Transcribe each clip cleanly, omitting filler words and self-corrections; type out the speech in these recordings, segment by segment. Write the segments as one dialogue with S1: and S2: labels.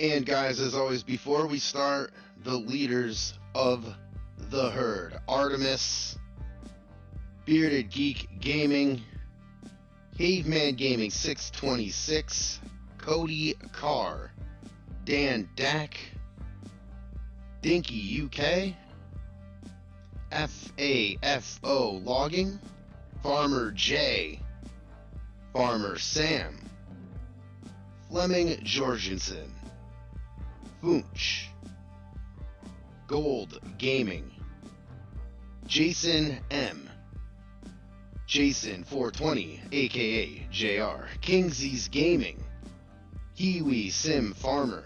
S1: And guys, as always, before we start, the leaders of the herd: Artemis, Bearded Geek Gaming, Caveman Gaming 626, Cody Carr, Dan Dack, Dinky UK, FAFO Logging, Farmer J, Farmer Sam, Fleming Jorgensen, Foonch, Gold Gaming, Jason M, Jason 420 aka JR, Kingsy's Gaming, Kiwi Sim Farmer,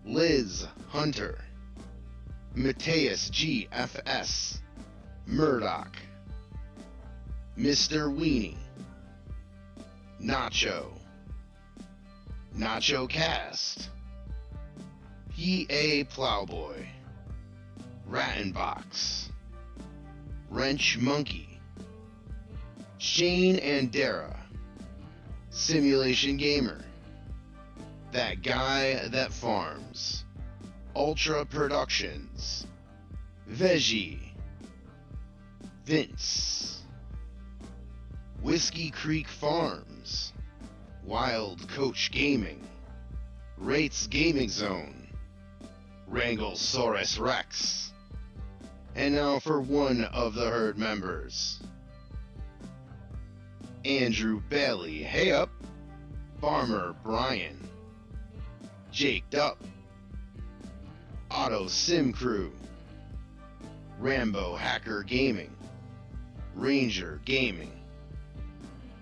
S1: Liz Hunter, Mateus GFS, Murdoch, Mr. Weenie, Nacho, Nacho Cast, PA Plowboy, Rattenbox, Wrench Monkey, Shane and Dara, Simulation Gamer, That Guy That Farms, Ultra Productions, Veggie, Vince, Whiskey Creek Farms, Wild Coach Gaming, Rates Gaming Zone, Wranglesaurus Rex. And now for one of the herd members: Andrew Bailey, hey up, Farmer Brian, Jaked Up, Auto Sim Crew, Rambo Hacker Gaming, Ranger Gaming,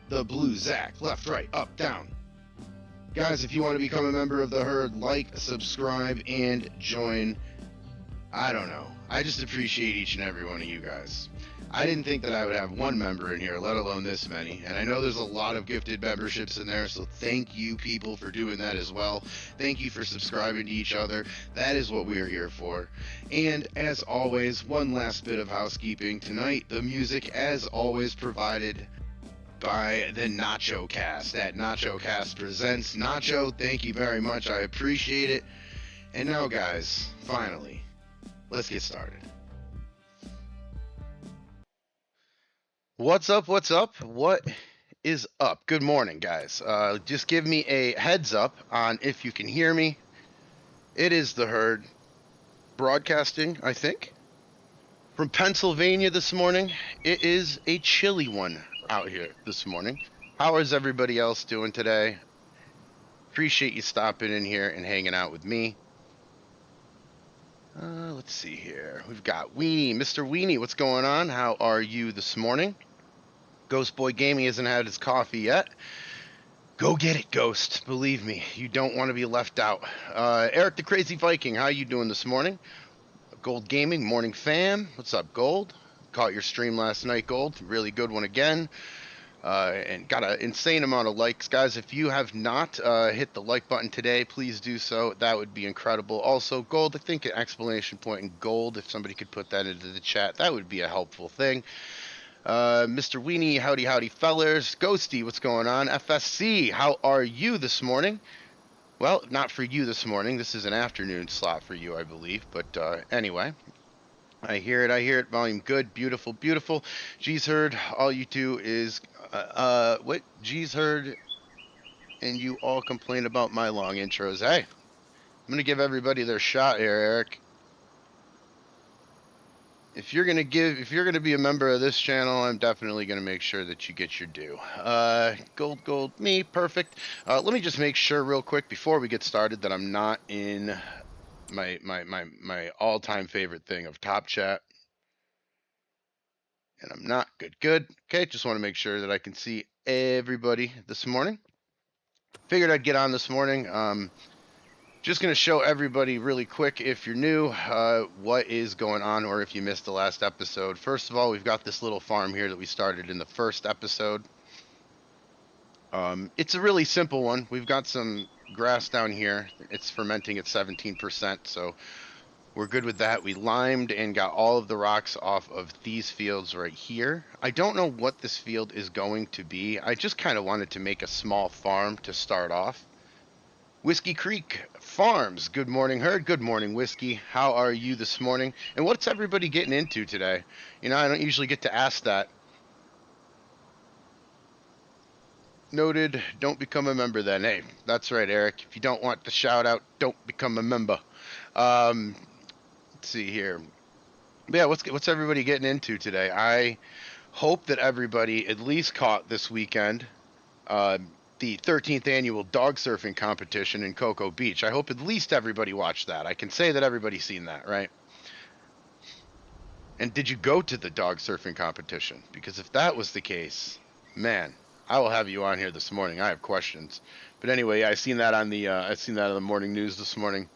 S1: The Blue Zack, left, right, up, down. Guys, if you want to become a member of the herd, like, subscribe, and join. I don't know. I just appreciate each and every one of you guys. I didn't think that I would have one member in here, let alone this many. And I know there's a lot of gifted memberships in there, so thank you people for doing that as well. Thank you for subscribing to each other. That is what we are here for. And as always, one last bit of housekeeping. Tonight, the music, as always, provided by the Nacho Cast at Nacho Cast Presents. Nacho, thank you very much. I appreciate it. And now, guys, finally, let's get started. What's up? What's up? What is up? Good morning, guys. Just give me a heads up on if you can hear me. It is the herd broadcasting, I think, from Pennsylvania this morning. It is a chilly one out here this morning. How is everybody else doing today? Appreciate you stopping in here and hanging out with me. Let's see here. We've got Weenie. Mr. Weenie, what's going on? How are you this morning? Ghost Boy Gaming hasn't had his coffee yet. Go get it, Ghost. Believe me, you don't want to be left out. Eric the Crazy Viking, how you doing this morning? Gold Gaming, morning fam. What's up, Gold? Caught your stream last night, Gold. Really good one again. And got an insane amount of likes. Guys, if you have not hit the like button today, please do so. That would be incredible. Also, Gold, I think an exclamation point in gold, if somebody could put that into the chat, that would be a helpful thing. Mr. Weenie, howdy fellers. Ghosty, what's going on? FSC, how are you this morning? Well, not for you this morning. This is an afternoon slot for you, I believe. But anyway, I hear it. Volume good, beautiful. G's heard. All you do is what? G's heard, and you all complain about my long intros. Hey, I'm gonna give everybody their shot here, Eric. If you're gonna be a member of this channel, I'm definitely gonna make sure that you get your due. Gold, me, perfect. Let me just make sure real quick before we get started that I'm not in my all-time favorite thing of Top Chat. And I'm not. Good. Okay, just want to make sure that I can see everybody this morning. Figured I'd get on this morning. Just going to show everybody really quick, if you're new, what is going on, or if you missed the last episode. First of all, we've got this little farm here that we started in the first episode. It's a really simple one. We've got some grass down here. It's fermenting at 17%, so we're good with that. We limed and got all of the rocks off of these fields right here. I don't know what this field is going to be. I just kind of wanted to make a small farm to start off. Whiskey Creek Farms. Good morning, Herd. Good morning, Whiskey. How are you this morning? And what's everybody getting into today? You know, I don't usually get to ask that. Noted. Don't become a member then. Hey, that's right, Eric. If you don't want the shout out, don't become a member. Let's see here. Yeah, what's everybody getting into today? I hope that everybody at least caught this weekend uh, the 13th annual dog surfing competition in Cocoa Beach. I hope at least everybody watched that. I can say that everybody's seen that, right? And did you go to the dog surfing competition? Because if that was the case, man, I will have you on here this morning. I have questions. But anyway, I seen that on the morning news this morning.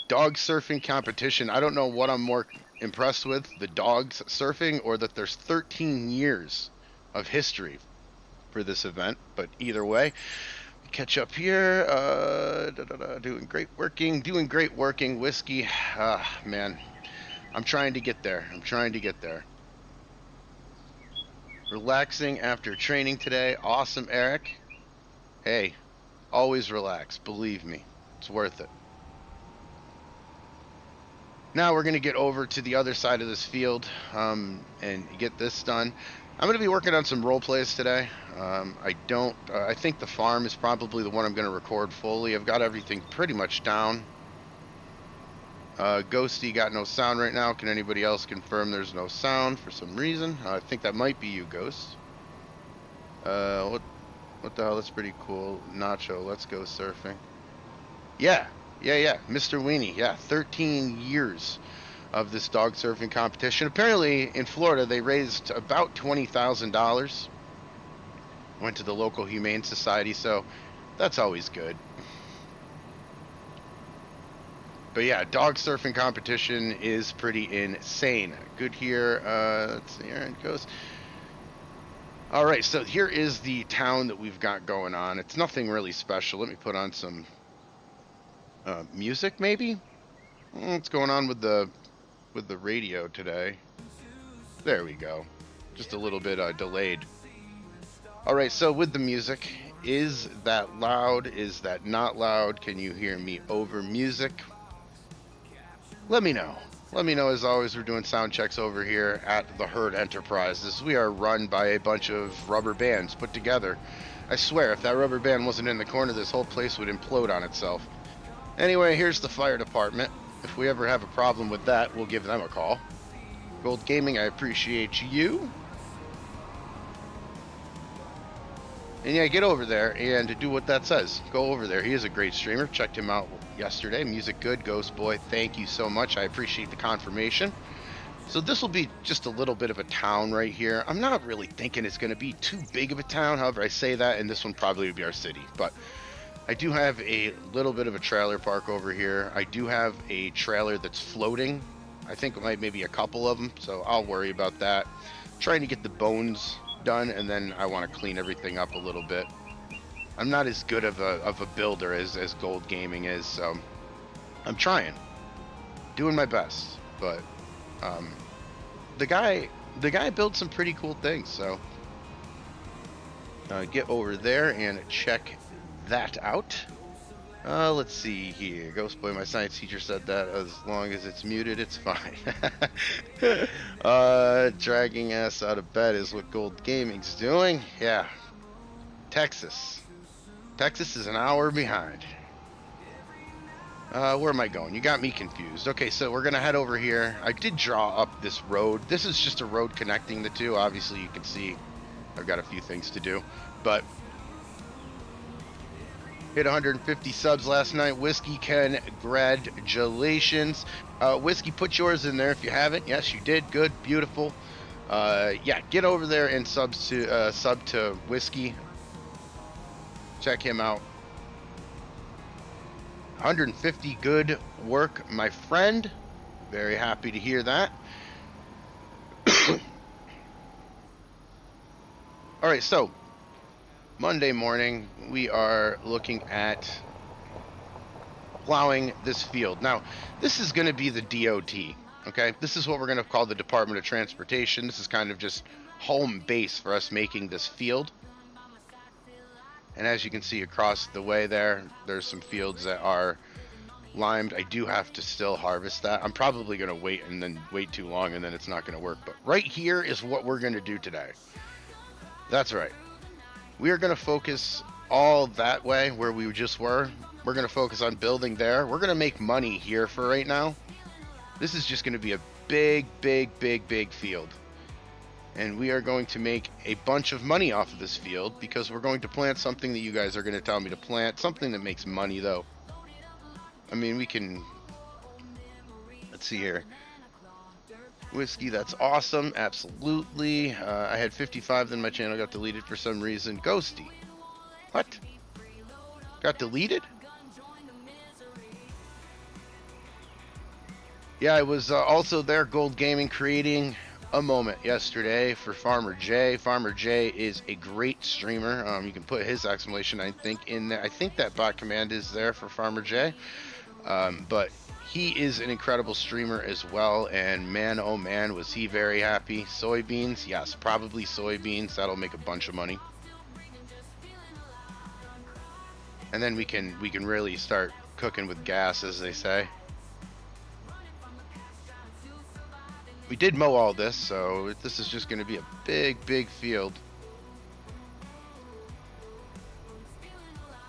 S1: Dog surfing competition. I don't know what I'm more impressed with, the dogs surfing or that there's 13 years of history for this event. But either way, catch up here. Doing great working. Whiskey. Man, I'm trying to get there. Relaxing after training today. Awesome, Eric. Hey, always relax. Believe me, it's worth it. Now we're going to get over to the other side of this field and get this done. I'm going to be working on some role plays today. I think the farm is probably the one I'm going to record fully. I've got everything pretty much down. Ghosty got no sound right now. Can anybody else confirm there's no sound for some reason? I think that might be you, Ghost. What the hell? That's pretty cool. Nacho, let's go surfing. Yeah. Mr. Weenie. Yeah, 13 years of this dog surfing competition. Apparently, in Florida, they raised about $20,000. Went to the local humane society, so that's always good. But yeah, dog surfing competition is pretty insane. Good here. Let's see, here it goes. All right, so here is the town that we've got going on. It's nothing really special. Let me put on some music, maybe. What's going on with the radio today? There we go. Just a little bit delayed. All right, so with the music, is that loud? Is that not loud? Can you hear me over music? Let me know. Let me know. As always, we're doing sound checks over here at the Herd Enterprises. We are run by a bunch of rubber bands put together. I swear, if that rubber band wasn't in the corner, this whole place would implode on itself. Anyway, here's the fire department. If we ever have a problem with that, we'll give them a call. Gold Gaming, I appreciate you. And yeah, get over there and do what that says. Go over there. He is a great streamer. Checked him out yesterday. Music good. Ghost Boy, thank you so much. I appreciate the confirmation. So this will be just a little bit of a town right here. I'm not really thinking it's going to be too big of a town. However, I say that, and this one probably would be our city. But I do have a little bit of a trailer park over here. I do have a trailer that's floating. I think maybe a couple of them, so I'll worry about that. Trying to get the bones done, and then I want to clean everything up a little bit. I'm not as good of a builder as Gold Gaming is, so I'm trying, doing my best. But the guy built some pretty cool things, so get over there and check that out. Let's see here. Ghost Boy, my science teacher said that as long as it's muted, it's fine. Dragging ass out of bed is what Gold Gaming's doing. Yeah. Texas is an hour behind. Where am I going? You got me confused. Okay, so we're gonna head over here. I did draw up this road. This is just a road connecting the two. Obviously, you can see I've got a few things to do, but hit 150 subs last night. Whiskey, congratulations. Whiskey, put yours in there if you haven't. Yes, you did. Good, beautiful. Yeah, get over there and sub to Whiskey. Check him out. 150, good work, my friend. Very happy to hear that. All right, so Monday morning, we are looking at plowing this field. Now, this is going to be the DOT, okay? This is what we're going to call the Department of Transportation. This is kind of just home base for us making this field. And as you can see across the way there, there's some fields that are limed. I do have to still harvest that. I'm probably going to wait and then wait too long and then it's not going to work. But right here is what we're going to do today. That's right. We are going to focus all that way where we just were. We're going to focus on building there. We're going to make money here for right now. This is just going to be a big, big, big, big field. And we are going to make a bunch of money off of this field because we're going to plant something that you guys are going to tell me to plant. Something that makes money, though. I mean, we can... Let's see here. Whiskey, that's awesome. Absolutely. I had 55, then my channel got deleted for some reason. Ghosty. What? Got deleted? Yeah, I was also there, Gold Gaming, creating a moment yesterday for Farmer J. Farmer J is a great streamer. You can put his exclamation, I think, in there. I think that bot command is there for Farmer J. But he is an incredible streamer as well, and man, oh man, was he very happy. Soybeans, yes, probably soybeans. That'll make a bunch of money. And then we can really start cooking with gas, as they say. We did mow all this, so this is just going to be a big, big field.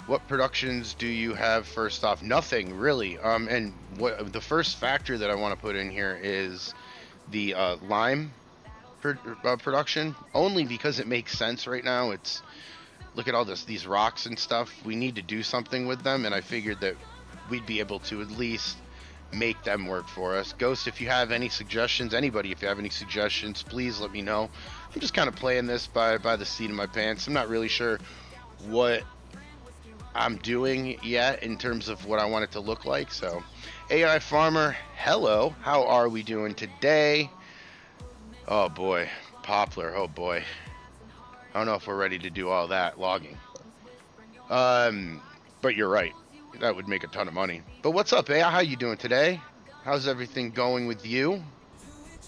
S1: What productions do you have first off? Nothing, really. And what the first factor that I want to put in here is the lime production, only because it makes sense right now. It's, look at all these rocks and stuff. We need to do something with them, and I figured that we'd be able to at least make them work for us. Ghost, if you have any suggestions, anybody, if you have any suggestions, please let me know. I'm just kind of playing this by the seat of my pants. I'm not really sure what I'm doing yet in terms of what I want it to look like. So, AI Farmer, hello. How are we doing today? Oh boy, poplar. Oh boy. I don't know if we're ready to do all that logging. But you're right. That would make a ton of money. But what's up, AI? How you doing today? How's everything going with you?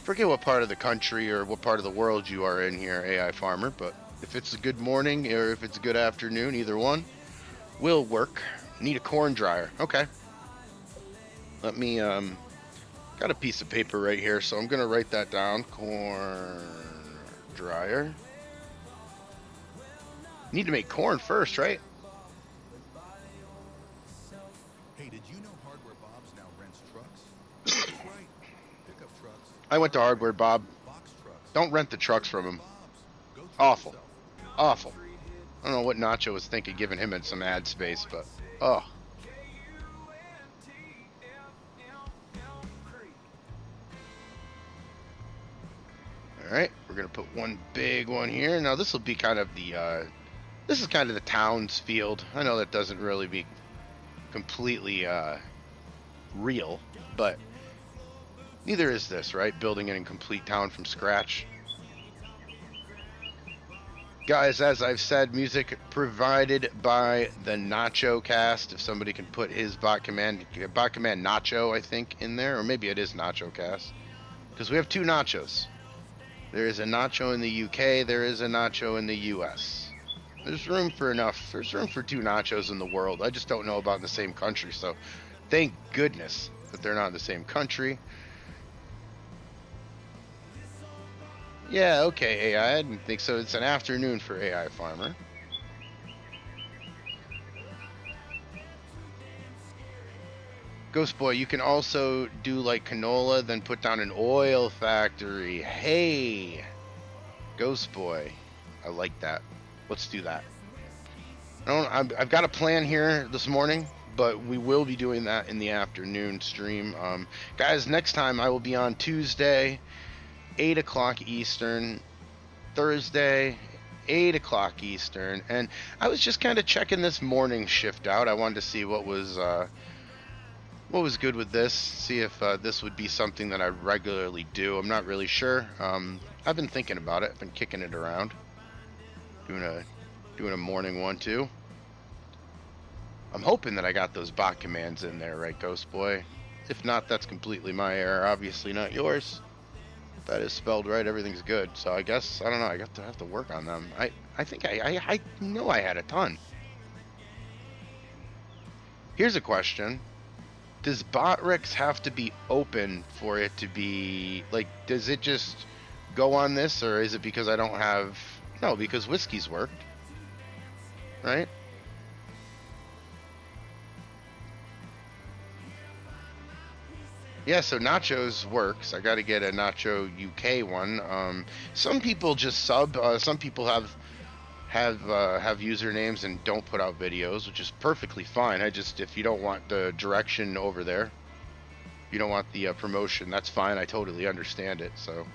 S1: Forget what part of the country or what part of the world you are in here, AI Farmer, but if it's a good morning or if it's a good afternoon, either one will work. Need a corn dryer. Okay. Let me, got a piece of paper right here, so I'm going to write that down. Corn dryer. Need to make corn first, right?
S2: Hey, did you know Hardware Bob's now rents trucks? Right. Pickup trucks.
S1: I went to Hardware Bob.
S2: Box trucks.
S1: Don't rent the trucks from him.
S2: Go to
S1: Awful.
S2: yourself.
S1: Awful. I don't know what Nacho was thinking, giving him some ad space, but oh. All right, we're gonna put one big one here. Now this will be kind of the this is kind of the town's field. I know that doesn't really be completely real, but neither is this, right? Building an incomplete town from scratch. Guys, as I've said, music provided by the Nacho Cast. If somebody can put his bot command Nacho, I think, in there, or maybe it is Nacho Cast, because we have two Nachos. There is a Nacho in the UK. There is a Nacho in the US. There's room for enough. There's room for two Nachos in the world. I just don't know about in the same country. So, thank goodness that they're not in the same country. Yeah, okay, AI. I didn't think so. It's an afternoon for AI Farmer. Ghost Boy, you can also do like canola, then put down an oil factory. Hey, Ghost Boy, I like that. Let's do that. I've got a plan here this morning, but we will be doing that in the afternoon stream. Guys, next time I will be on Tuesday, 8 o'clock Eastern, Thursday, 8 o'clock Eastern, and I was just kind of checking this morning shift out. I wanted to see what was good with this, see if this would be something that I regularly do. I'm not really sure. I've been thinking about it. I've been kicking it around, doing a morning one too. I'm hoping that I got those bot commands in there, right, Ghost Boy? If not, that's completely my error. Obviously not yours. If that is spelled right, everything's good. So I guess, I don't know, I have to work on them. I think I know I had a ton. Here's a question. Does Botrix have to be open for it to be, like, does it just go on this, or is it because I don't have, no, because Whiskey's worked, right? Yeah, so Nachos works. I got to get a Nacho UK one. Some people just sub. Some people have usernames and don't put out videos, which is perfectly fine. If you don't want the direction over there, you don't want the promotion, that's fine. I totally understand it. So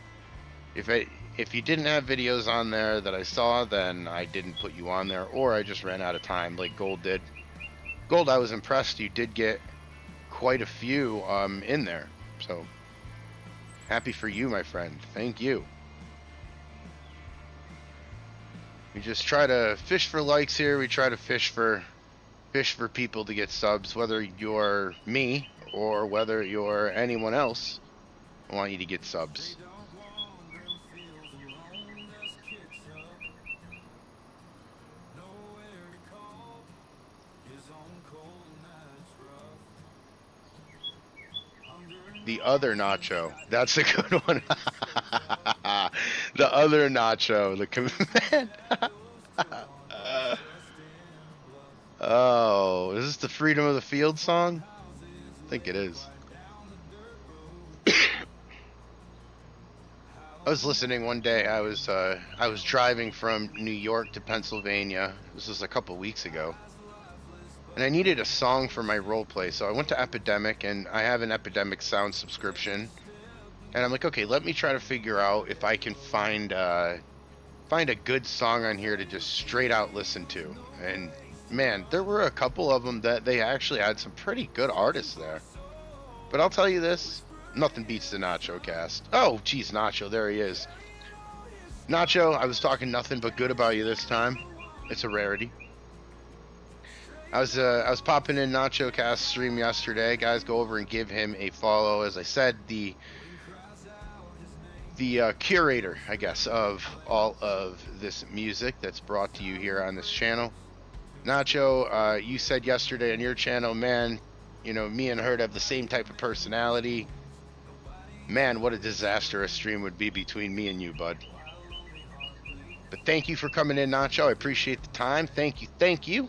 S1: if you didn't have videos on there that I saw, then I didn't put you on there, or I just ran out of time, like Gold did. Gold, I was impressed. You did get quite a few in there, so happy for you, my friend. Thank you. We just try to fish for likes here. We try to fish for people to get subs, whether you're me or whether you're anyone else. I want you to get subs. The other Nacho. That's a good one. The other Nacho. The command. Oh, is this the Freedom of the Field song? I think it is. I was listening one day. I was driving from New York to Pennsylvania. This was a couple weeks ago. And I needed a song for my roleplay, so I went to Epidemic, and I have an Epidemic Sound subscription. And I'm like, okay, let me try to figure out if I can find a good song on here to just straight out listen to. And man, there were a couple of them that they actually had some pretty good artists there. But I'll tell you this, nothing beats the Nacho cast. Oh, geez, Nacho, there he is. Nacho, I was talking nothing but good about you this time. It's a rarity. I was popping in Nacho Cast stream yesterday. Guys, go over and give him a follow. As I said, the curator, I guess, of all of this music that's brought to you here on this channel. Nacho, you said yesterday on your channel, man, you know, me and Herd have the same type of personality. Man, what a disaster a stream would be between me and you, bud. But thank you for coming in, Nacho. I appreciate the time. Thank you. Thank you.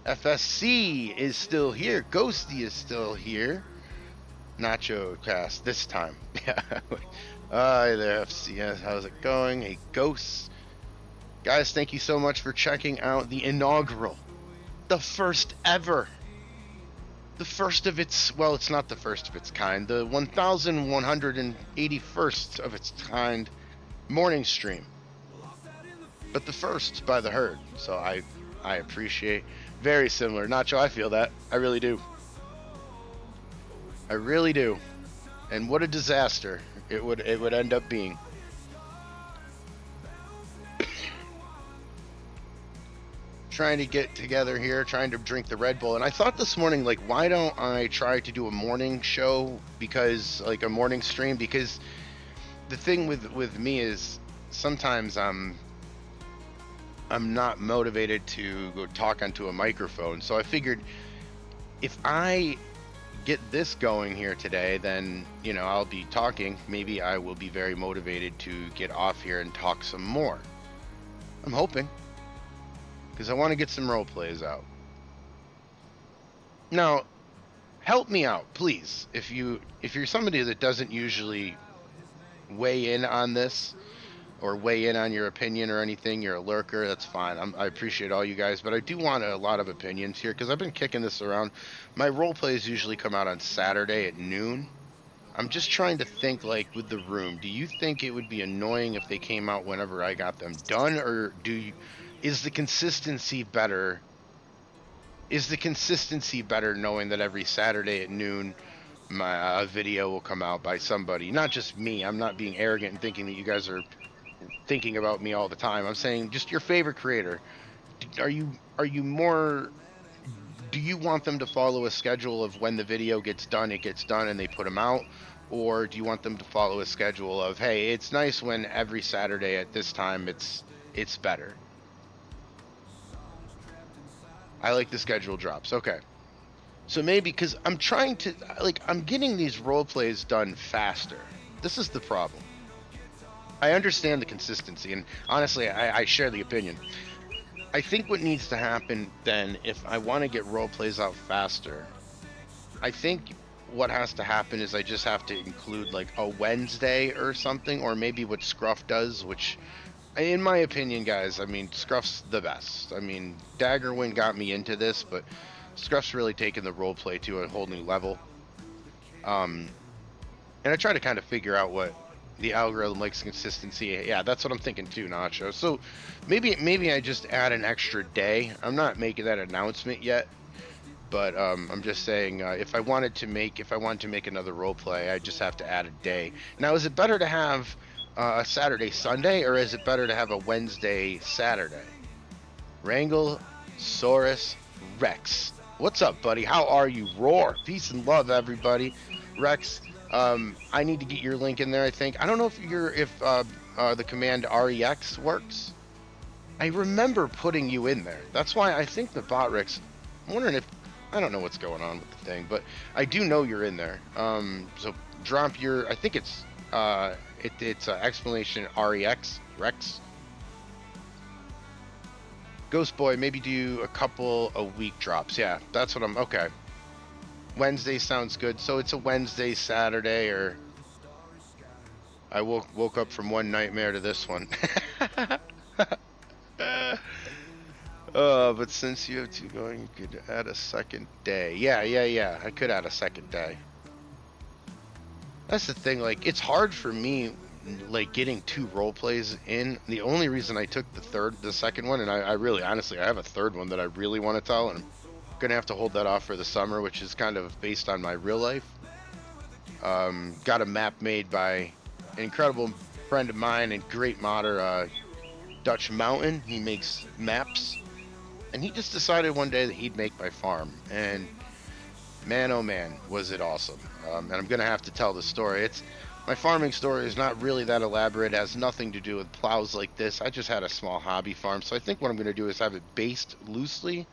S1: FSC is still here. Ghosty is still here. Nacho Cast this time. Yeah. Hi there, FCS. How's it going? Hey, Ghosts. Guys, thank you so much for checking out the inaugural, the first ever, the first of its, well, it's not the first of its kind, the 1181st of its kind morning stream. But the first by the Herd. So I appreciate. Very similar. Nacho, I feel that. I really do. I really do. And what a disaster it would end up being. Trying to get together here, trying to drink the Red Bull. And I thought this morning, like, why don't I try to do a morning show? Because, like, a morning stream? Because the thing with me is sometimes I'm not motivated to go talk onto a microphone. So I figured if I get this going here today, then, you know, I'll be talking. Maybe I will be very motivated to get off here and talk some more. I'm hoping, because I want to get some role plays out. Now, help me out, please. If you're somebody that doesn't usually weigh in on this, or weigh in on your opinion or anything, you're a lurker, that's fine. I appreciate all you guys, but I do want a lot of opinions here, because I've been kicking this around. My role plays usually come out on Saturday at noon. I'm just trying to think, like, with the room, do you think it would be annoying if they came out whenever I got them done, or is the consistency better? Is the consistency better knowing that every Saturday at noon my video will come out by somebody, not just me? I'm not being arrogant and thinking that you guys are thinking about me all the time. I'm saying just your favorite creator. Are you more, do you want them to follow a schedule of when the video gets done, it gets done and they put them out? Or do you want them to follow a schedule of, hey, it's nice when every Saturday at this time it's better? I like the schedule drops. Okay. So maybe because I'm trying to, like, I'm getting these role plays done faster. This is the problem. I understand the consistency, and honestly, I share the opinion. I think what needs to happen then, if I want to get role plays out faster, I think what has to happen is I just have to include like a Wednesday or something, or maybe what Scruff does, which, in my opinion, guys, I mean, Scruff's the best. I mean, Daggerwind got me into this, but Scruff's really taken the role play to a whole new level. And I try to kind of figure out what the algorithm likes consistency. Yeah, that's what I'm thinking too, Nacho. So maybe I just add an extra day. I'm not making that announcement yet, but I'm just saying if I wanted to make another role play, I just have to add a day. Now, is it better to have a Saturday Sunday, or is it better to have a Wednesday Saturday? Wrangle Saurus Rex. What's up, buddy? How are you? Roar. Peace and love, everybody. Rex, I need to get your link in there, I think. I don't know if the command REX works. I remember putting you in there. That's why I think the bot Rex, I'm wondering if, I don't know what's going on with the thing, but I do know you're in there. So drop your, I think it's explanation REX, Rex. Ghost Boy, maybe do a couple a week drops. Yeah, that's what I'm, okay. Wednesday sounds good. So it's a Wednesday, Saturday, or I woke up from one nightmare to this one. But since you have two going, you could add a second day. Yeah. I could add a second day. That's the thing. Like, it's hard for me, like, getting two role plays in. The only reason I took the second one, and I really, honestly, I have a third one that I really want to tell, and I'm gonna have to hold that off for the summer, which is kind of based on my real life. Got a map made by an incredible friend of mine and great modder, Dutch Mountain. He makes maps, and he just decided one day that he'd make my farm, and man, oh man, was it awesome. And I'm gonna have to tell the story. My farming story is not really that elaborate. It has nothing to do with plows like this. I just had a small hobby farm, so I think what I'm gonna do is have it based loosely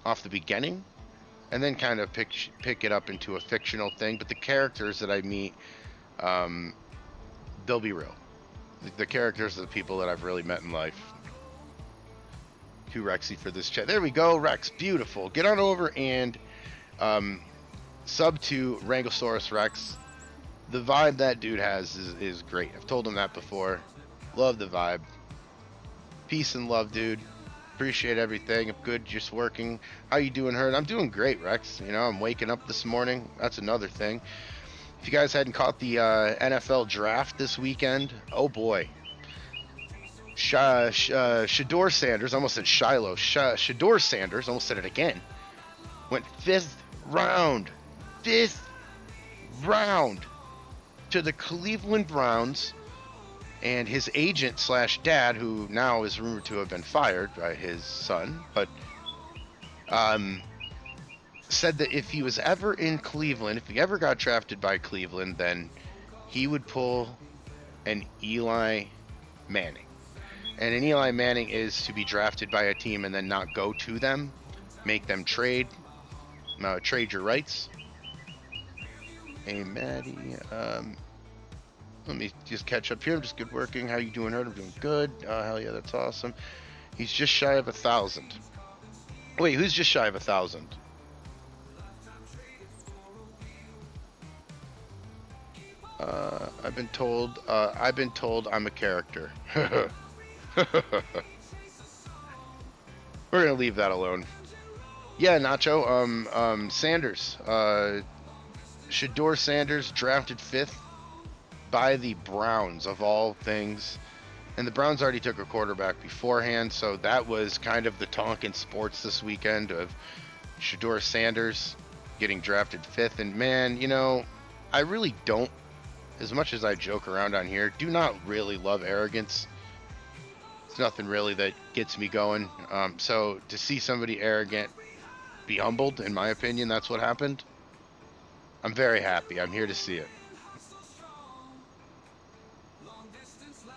S1: off the beginning, and then kind of pick it up into a fictional thing. But the characters that I meet, they'll be real. The characters are the people that I've really met in life. To Rexy for this chat. There we go, Rex. Beautiful. Get on over and sub to Wranglesaurus Rex. The vibe that dude has is great. I've told him that before. Love the vibe. Peace and love, dude. Appreciate everything. I'm good, just working. How you doing, Herd? I'm doing great, Rex. You know, I'm waking up this morning. That's another thing. If you guys hadn't caught the NFL draft this weekend, oh boy. Shedeur Sanders, almost said Shiloh. Shedeur Sanders, almost said it again. Went fifth round to the Cleveland Browns. And his agent / dad, who now is rumored to have been fired by his son, but said that if he was ever in Cleveland, if he ever got drafted by Cleveland, then he would pull an Eli Manning. And an Eli Manning is to be drafted by a team and then not go to them, make them trade your rights. Hey, Maddie, let me just catch up here. I'm just good working. How you doing, Herd? I'm doing good. Hell yeah, that's awesome. He's just shy of 1,000. Wait, who's just shy of 1,000? I've been told I'm a character. We're gonna leave that alone. Yeah, Nacho. Sanders. Shedeur Sanders drafted 5th by the Browns, of all things. And the Browns already took a quarterback beforehand, so that was kind of the talk in sports this weekend of Shedeur Sanders getting drafted 5th. And man, you know, I really don't, as much as I joke around on here, do not really love arrogance. It's nothing really that gets me going. So to see somebody arrogant be humbled, in my opinion, that's what happened. I'm very happy. I'm here to see it.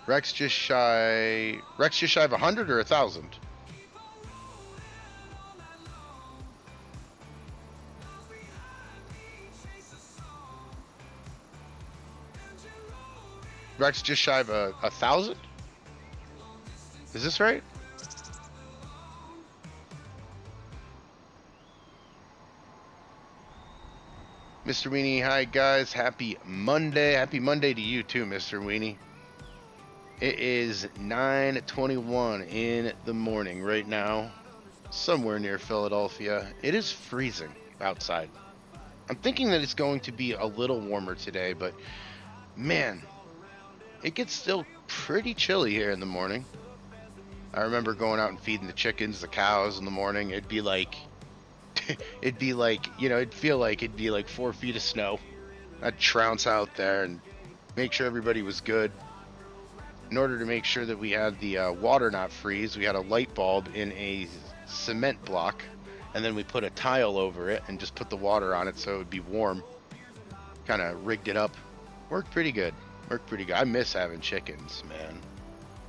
S1: Rex just shy of 100 or 1,000? Rex just shy of 1,000. Is this right? Mr. Weenie, hi guys. Happy Monday. Happy Monday to you too, Mr. Weenie. It is 9:21 in the morning right now, somewhere near Philadelphia. It is freezing outside. I'm thinking that it's going to be a little warmer today, but man, it gets still pretty chilly here in the morning. I remember going out and feeding the chickens, the cows in the morning. It'd be like, it'd feel like it'd be like 4 feet of snow. I'd trounce out there and make sure everybody was good. In order to make sure that we had the water not freeze, we had a light bulb in a cement block, and then we put a tile over it and just put the water on it so it would be warm. Kind of rigged it up. Worked pretty good. I miss having chickens, man.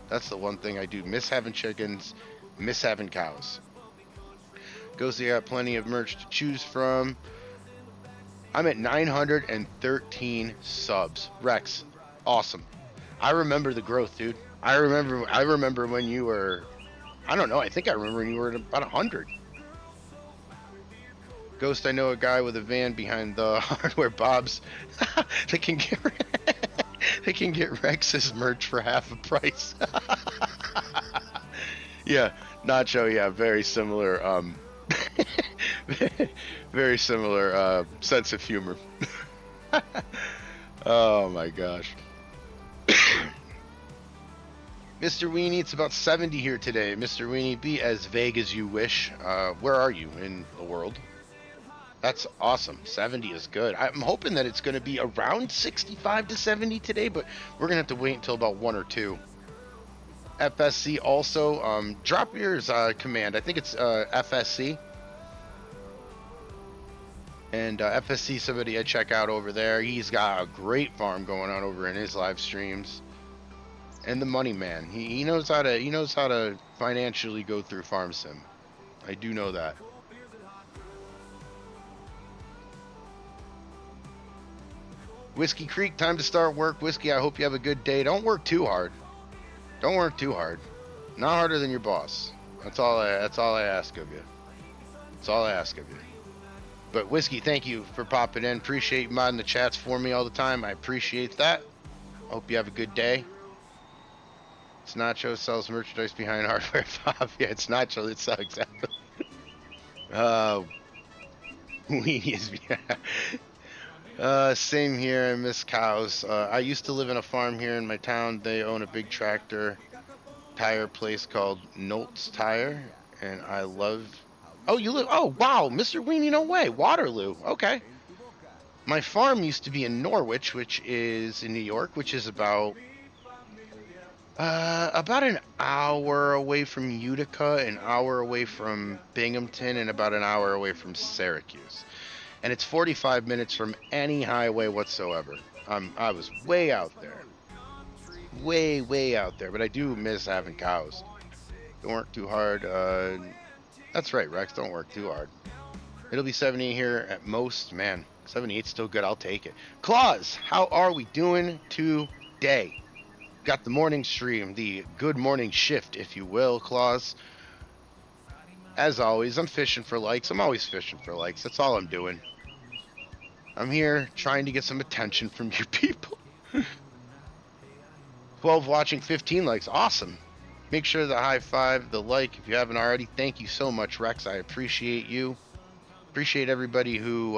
S1: That's the one thing I do. Miss having chickens, miss having cows. Ghosty got plenty of merch to choose from. I'm at 913 subs. Rex, awesome. I remember the growth, dude. I remember when you were, I don't know, I think I remember when you were at about 100. Ghost, I know a guy with a van behind the Hardware Bob's that can get Rex's merch for half a price. Yeah, Nacho, yeah, very similar very similar sense of humor. Oh my gosh. Mr. Weenie, it's about 70 here today. Mr. Weenie, be as vague as you wish. Where are you in the world? That's awesome. 70 is good. I'm hoping that it's going to be around 65 to 70 today, but we're going to have to wait until about 1 or 2. FSC also, drop your command. I think it's FSC. And FSC, somebody I check out over there. He's got a great farm going on over in his live streams. And the money man, he knows how to financially go through Farm Sim. I do know that. Whiskey Creek, time to start work. Whiskey, I hope you have a good day. Don't work too hard. Don't work too hard. Not harder than your boss. That's all I ask of you. That's all I ask of you. But Whiskey, thank you for popping in. Appreciate you modding the chats for me all the time. I appreciate that. Hope you have a good day. It's Nacho sells merchandise behind Hardware Bob. Yeah, it's Nacho. It's exactly. Weenies. Same here. I miss cows. I used to live in a farm here in my town. They own a big tractor tire place called Nolt's Tire, and I love. Oh, you live. Oh, wow, Mr. Weenie, no way. Waterloo. Okay. My farm used to be in Norwich, which is in New York, which is about an hour away from Utica, an hour away from Binghamton, and about an hour away from Syracuse. And it's 45 minutes from any highway whatsoever. I was way out there. Way out there. But I do miss having cows. Don't work too hard. That's right, Rex. Don't work too hard. It'll be 70 here at most. Man, 78's still good. I'll take it. Claus, how are we doing today? Got the morning stream, the good morning shift, if you will, Claus. As always, I'm fishing for likes. I'm always fishing for likes. That's all I'm doing. I'm here trying to get some attention from you people. 12 watching, 15 likes. Awesome. Make sure to high five the like if you haven't already. Thank you so much, Rex. I appreciate you. Appreciate everybody who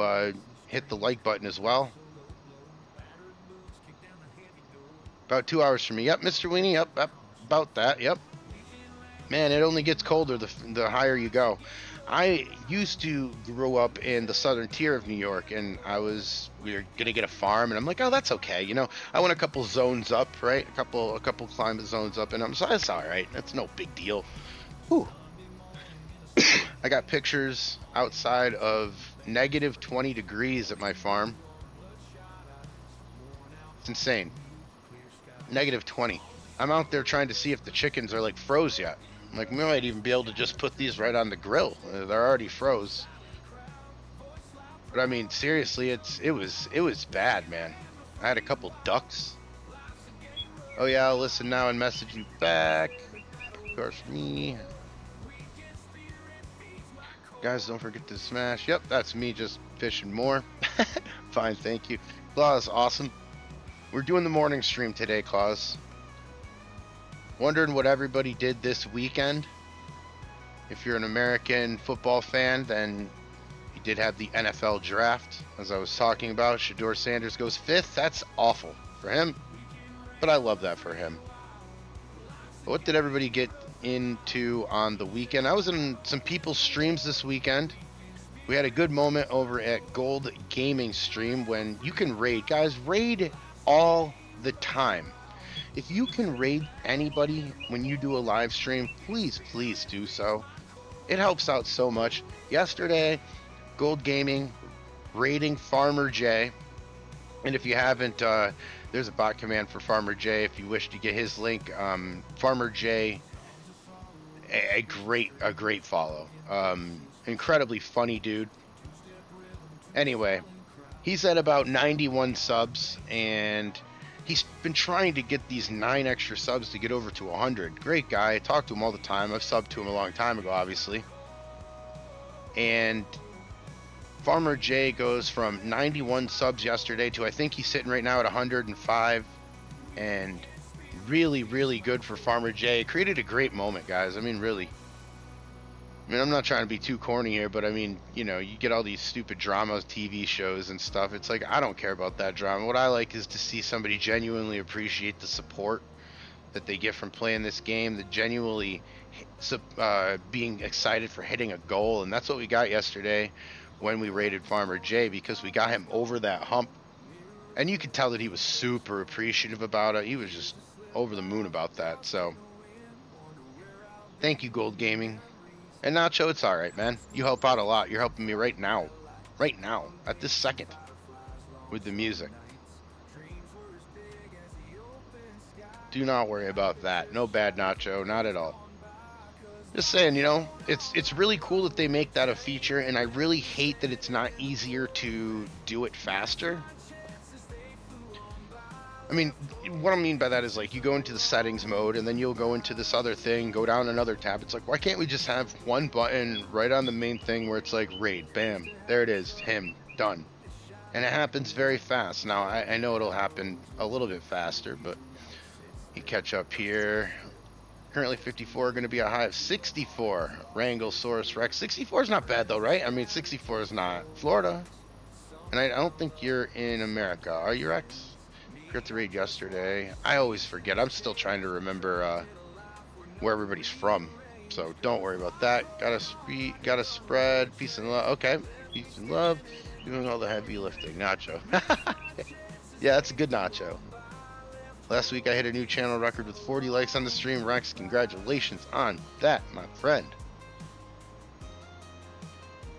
S1: hit the like button as well. About 2 hours from me. Yep, Mr. Weenie. Yep, about that. Yep. Man, it only gets colder the higher you go. I used to grow up in the southern tier of New York, and we were gonna get a farm, and I'm like, oh, that's okay. You know, I went a couple zones up, right? A couple climate zones up, and that's all right. That's no big deal. Whew. I got pictures outside of negative 20 degrees at my farm. It's insane. Negative 20. I'm out there trying to see if the chickens are like froze yet. Like, we might even be able to just put these right on the grill. They're already froze. But I mean, seriously, it was bad, man. I had a couple ducks. Oh yeah, I'll listen now and message you back. Of course, me. Guys, don't forget to smash. Yep, that's me just fishing more. Fine, thank you. Claus, awesome. We're doing the morning stream today, Claus. Wondering what everybody did this weekend. If you're an American football fan, then you did have the NFL draft, as I was talking about. Shedeur Sanders goes 5th. That's awful for him, but I love that for him. But what did everybody get into on the weekend? I was in some people's streams this weekend. We had a good moment over at Gold Gaming stream when you can raid. Guys, raid all the time. If you can raid anybody when you do a live stream, please, please do so. It helps out so much. Yesterday, Gold Gaming raiding Farmer J. And if you haven't, there's a bot command for Farmer J if you wish to get his link. Farmer J, a great follow. Incredibly funny dude. Anyway, he's at about 91 subs, and he's been trying to get these 9 extra subs to get over to 100. Great guy. I talk to him all the time. I've subbed to him a long time ago, obviously. And Farmer J goes from 91 subs yesterday to I think he's sitting right now at 105. And really, really good for Farmer J. Created a great moment, guys. I mean, really. I mean, I'm not trying to be too corny here, but I mean, you know, you get all these stupid dramas, TV shows and stuff. It's like, I don't care about that drama. What I like is to see somebody genuinely appreciate the support that they get from playing this game, that genuinely being excited for hitting a goal. And that's what we got yesterday when we raided Farmer J, because we got him over that hump. And you could tell that he was super appreciative about it. He was just over the moon about that. So, thank you, Gold Gaming. And Nacho, it's all right, man. You help out a lot. You're helping me right now, at this second, with the music. Do not worry about that. No bad, Nacho, not at all. Just saying, you know, it's really cool that they make that a feature, and I really hate that it's not easier to do it faster. I mean, what I mean by that is, like, you go into the settings mode and then you'll go into this other thing, go down another tab. It's like, why can't we just have one button right on the main thing where it's like raid, bam, there it is, him, done. And it happens very fast. Now, I know it'll happen a little bit faster, but you catch up here. Currently 54, going to be a high of 64. Wranglesaurus Rex. 64 is not bad though, right? I mean, 64 is not Florida. And I don't think you're in America. Are you, Rex? Got the raid yesterday. I always forget. I'm still trying to remember where everybody's from. So don't worry about that. Gotta spread. Peace and love. Okay. Peace and love. Doing all the heavy lifting. Nacho. Yeah, that's a good Nacho. Last week I hit a new channel record with 40 likes on the stream. Rex, congratulations on that, my friend.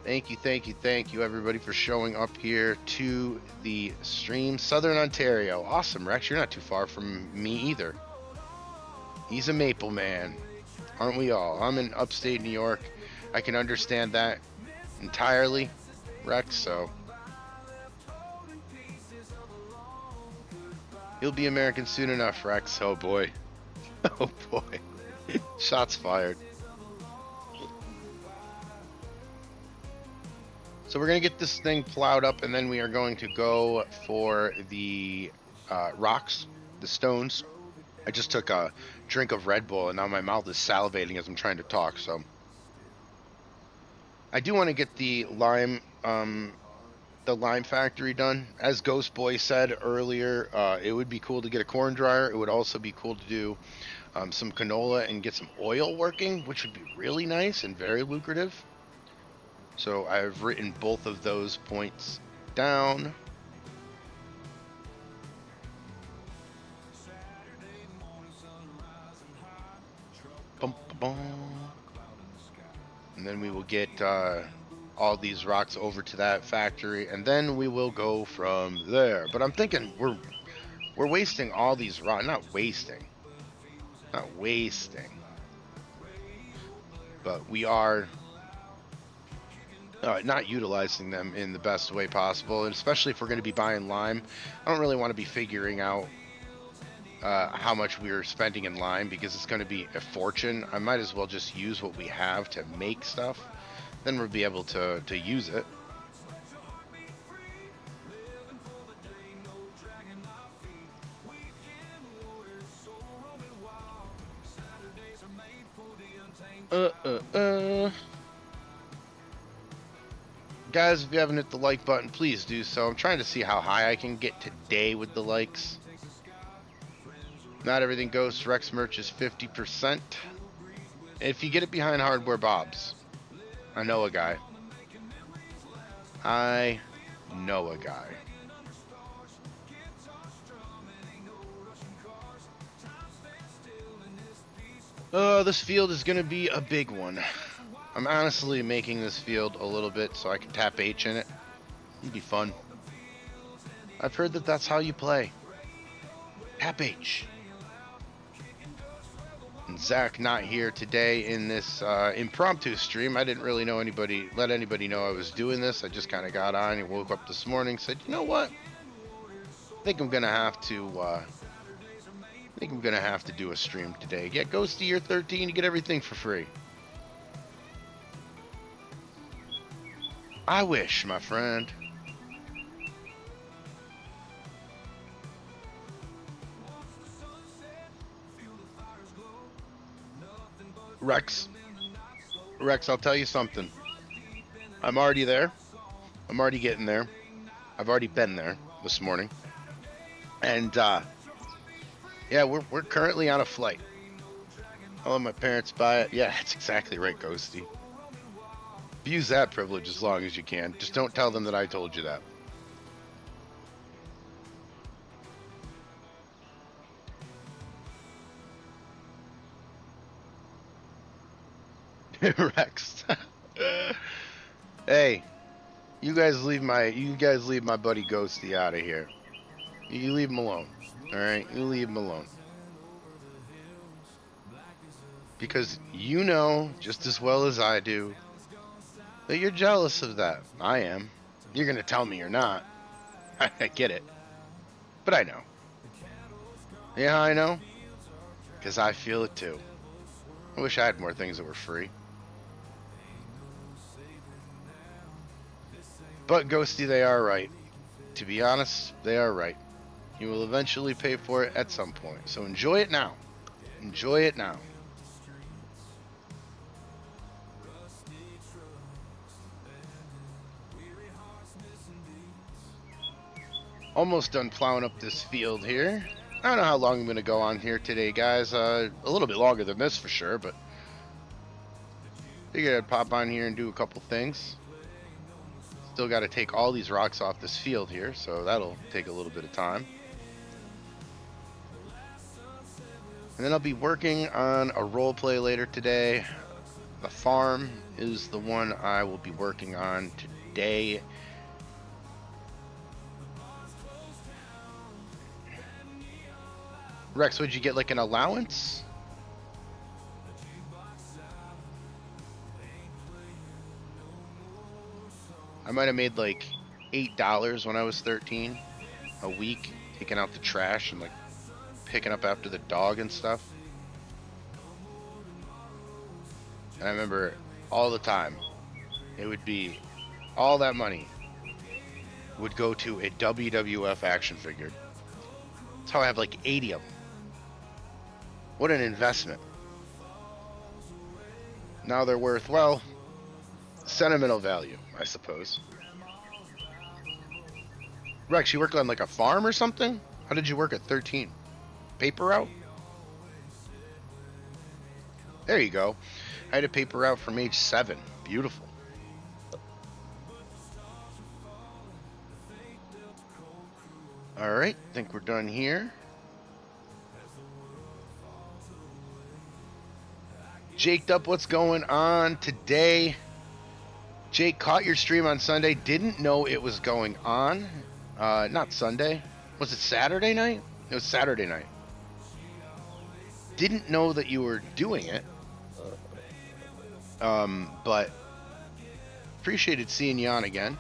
S1: Thank you, everybody, for showing up here to the stream. Southern Ontario. Awesome, Rex. You're not too far from me either. He's a Maple man. Aren't we all? I'm in upstate New York. I can understand that entirely, Rex, so. You'll be American soon enough, Rex. Oh, boy. Oh, boy. Shots fired. So we're going to get this thing plowed up, and then we are going to go for the rocks, the stones. I just took a drink of Red Bull, and now my mouth is salivating as I'm trying to talk, so. I do want to get the lime factory done. As Ghost Boy said earlier, it would be cool to get a corn dryer. It would also be cool to do some canola and get some oil working, which would be really nice and very lucrative. So I've written both of those points down. Bum, bum, bum. And then we will get all these rocks over to that factory, and then we will go from there. But I'm thinking we're wasting all these rocks. Not wasting. But we are not utilizing them in the best way possible, and especially if we're going to be buying lime. I don't really want to be figuring out how much we were spending in line because it's going to be a fortune. I might as well just use what we have to make stuff. Then we'll be able to use it. Guys, if you haven't hit the like button, please do so. I'm trying to see how high I can get today with the likes. Not everything goes to Rex merch is 50%. If you get it behind Hardware Bob's, I know a guy. I know a guy. This field is going to be a big one. I'm honestly making this field a little bit so I can tap H in it. It'd be fun. I've heard that that's how you play. Tap H. And Zach not here today in this impromptu stream. I didn't really know let anybody know I was doing this. I just kind of got on and woke up this morning, said, you know what? I think I'm gonna have to do a stream today. Get Ghosty Year 13, you get everything for free. I wish, my friend. Rex, I'll tell you something. I'm already there. I'm already getting there. I've already been there this morning. And, yeah, we're currently on a flight. I'll let my parents buy it. Yeah, that's exactly right, Ghosty. Use that privilege as long as you can. Just don't tell them that I told you that. Rex. Hey, you guys leave my buddy Ghosty out of here. You leave him alone. All right, you leave him alone. Because you know just as well as I do that you're jealous of that. I am. You're gonna tell me you're not. I get it. But I know. Yeah, I know. Because I feel it too. I wish I had more things that were free. But Ghosty, they are right. To be honest, they are right. You will eventually pay for it at some point. So enjoy it now. Enjoy it now. Almost done plowing up this field here. I don't know how long I'm going to go on here today, guys. A little bit longer than this for sure, but figured I'd pop on here and do a couple things. Still got to take all these rocks off this field here, so that'll take a little bit of time. And then I'll be working on a role play later today. The farm is the one I will be working on today. Rex, would you get like an allowance? I might have made like $8 when I was 13 a week, taking out the trash and like picking up after the dog and stuff. And I remember all the time, it would be all that money would go to a WWF action figure. That's how I have like 80 of them. What an investment. Now they're worth, well, sentimental value, I suppose. Rex, you work on like a farm or something? How did you work at 13? Paper route? There you go. I had a paper route from age 7. Beautiful. Alright, think we're done here. Jaked up, what's going on today? Jake, caught your stream on Sunday. Didn't know it was going on. Not Sunday. Was it Saturday night? It was Saturday night. Didn't know that you were doing it. But appreciated seeing you on again.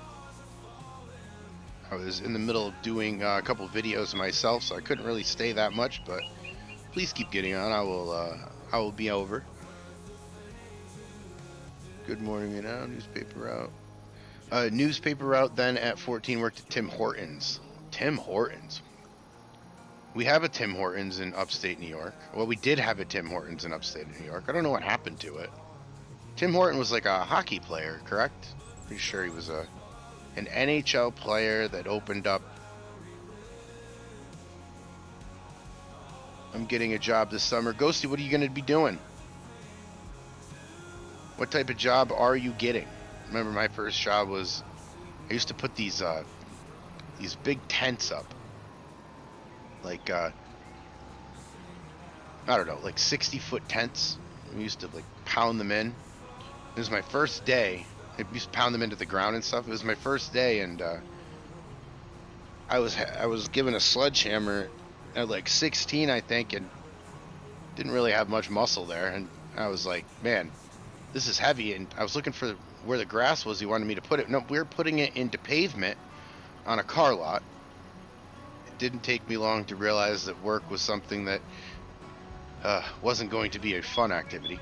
S1: I was in the middle of doing a couple videos myself, so I couldn't really stay that much, but please keep getting on. I will be over. Good morning, you know, newspaper route. Newspaper route then at 14 worked at Tim Hortons. Tim Hortons. We have a Tim Hortons in upstate New York. Well, we did have a Tim Hortons in upstate New York. I don't know what happened to it. Tim Horton was like a hockey player, correct? Pretty sure he was an NHL player that opened up. I'm getting a job this summer. Ghosty, what are you going to be doing? What type of job are you getting? Remember, my first job was I used to put these big tents up, like I don't know, like 60-foot tents. We used to like pound them in. It was my first day. I used to pound them into the ground and stuff. It was my first day, and I was given a sledgehammer at like 16, I think, and didn't really have much muscle there. And I was like, man, this is heavy. And I was looking for where the grass was. He wanted me to put it. No, we were putting it into pavement on a car lot. It didn't take me long to realize that work was something that wasn't going to be a fun activity.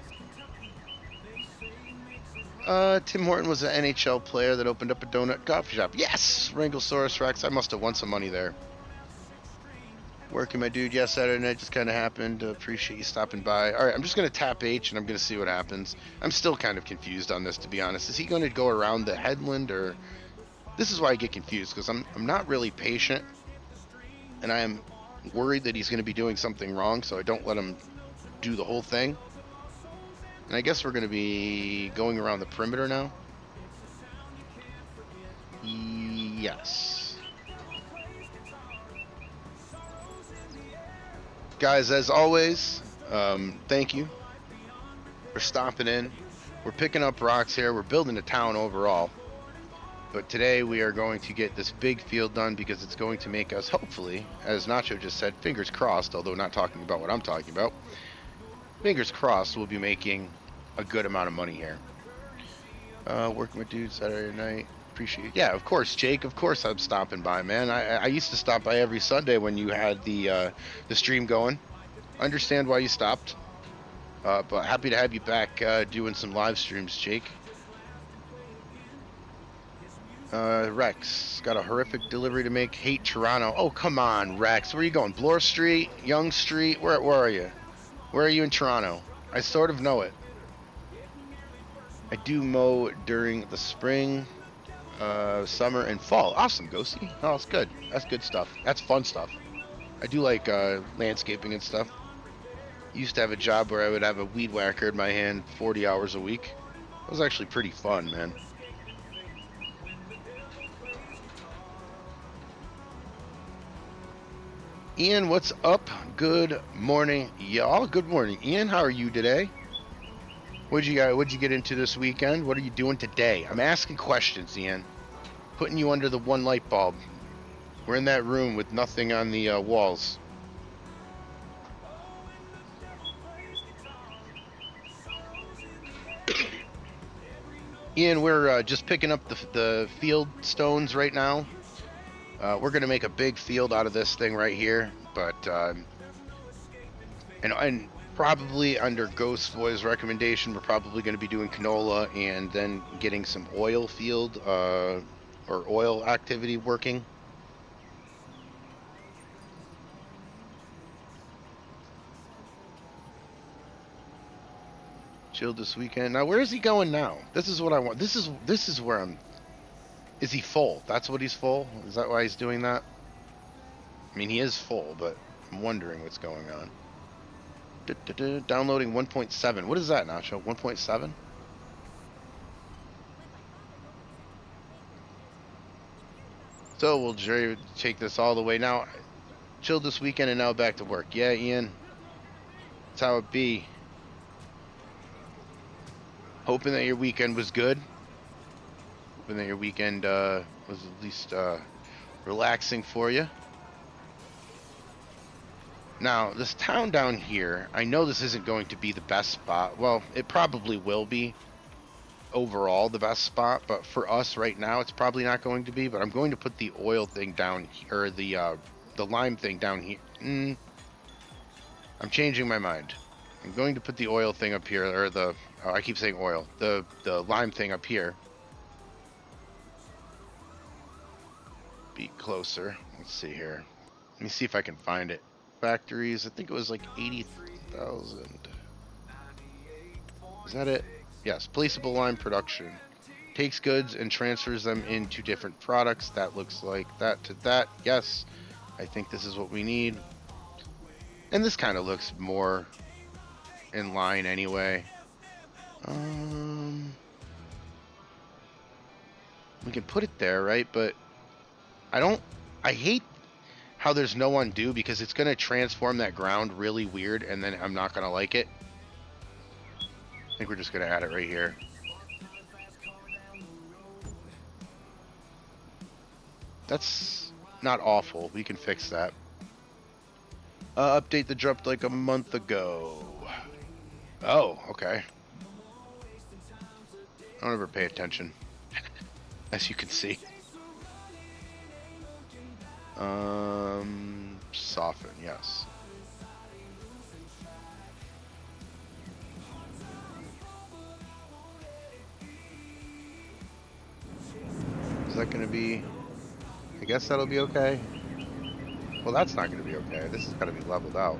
S1: Tim Horton was an NHL player that opened up a donut coffee shop. Yes! Wranglesaurus Rex. I must have won some money there. Working, my dude. Yes, Saturday night just kind of happened. Appreciate you stopping by. All right, I'm just going to tap H, and I'm going to see what happens. I'm still kind of confused on this, to be honest. Is he going to go around the headland, or... This is why I get confused, because I'm not really patient, and I am worried that he's going to be doing something wrong, so I don't let him do the whole thing. And I guess we're going to be going around the perimeter now. Yes. Guys, as always, thank you for stopping in. We're picking up rocks here. We're building a town overall. But today we are going to get this big field done because it's going to make us, hopefully, as Nacho just said, fingers crossed, although not talking about what I'm talking about. Fingers crossed, we'll be making a good amount of money here. Working with dudes Saturday night. Appreciate it. Yeah, of course, Jake. Of course, I'm stopping by, man. I used to stop by every Sunday when you had the stream going. Understand why you stopped, but happy to have you back doing some live streams, Jake. Rex got a horrific delivery to make. Hate Toronto. Oh, come on, Rex. Where are you going? Bloor Street, Yonge Street. Where are you? Where are you in Toronto? I sort of know it. I do mow during the spring, summer, and fall. Awesome, Ghosty. Oh, that's good. That's good stuff. That's fun stuff. I do like landscaping and stuff. Used to have a job where I would have a weed whacker in my hand 40 hours a week. It was actually pretty fun, man. Ian, what's up? Good morning, y'all. Good morning, Ian. How are you today? What'd you get into this weekend? What are you doing today? I'm asking questions, Ian. Putting you under the one light bulb. We're in that room with nothing on the walls. Ian, we're just picking up the field stones right now. We're going to make a big field out of this thing right here, but and probably under Ghost Boy's recommendation, we're probably going to be doing canola and then getting some oil field or oil activity working. Chilled this weekend. Now, where is he going now? This is what I want. This is where I'm. Is he full? That's what he's full? Is that why he's doing that? I mean, he is full, but I'm wondering what's going on. Downloading 1.7. What is that, Nacho? 1.7? So we'll take this all the way. Now, chilled this weekend and now back to work. Yeah, Ian. That's how it be. Hoping that your weekend was good. Hoping that your weekend was at least relaxing for you. Now, this town down here, I know this isn't going to be the best spot. Well, it probably will be. overall the best spot, but for us right now, it's probably not going to be. But I'm going to put the oil thing down, or the lime thing down here. I'm changing my mind. I'm going to put the oil thing up here, or I keep saying oil. The lime thing up here. Be closer. Let's see here. Let me see if I can find it. Factories. I think it was like 80,000. Is that it? Yes. Placeable lime production. Takes goods and transfers them into different products. That looks like that to that. Yes. I think this is what we need. And this kind of looks more in line anyway. We can put it there, right? But I hate how there's no undo, because it's going to transform that ground really weird, and then I'm not going to like it. I think we're just going to add it right here. That's not awful. We can fix that. Update that dropped like a month ago. Oh, okay. I don't ever pay attention, as you can see. Soften, yes. Is that gonna be, I guess that'll be okay. Well, that's not gonna be okay. This has gotta be leveled out.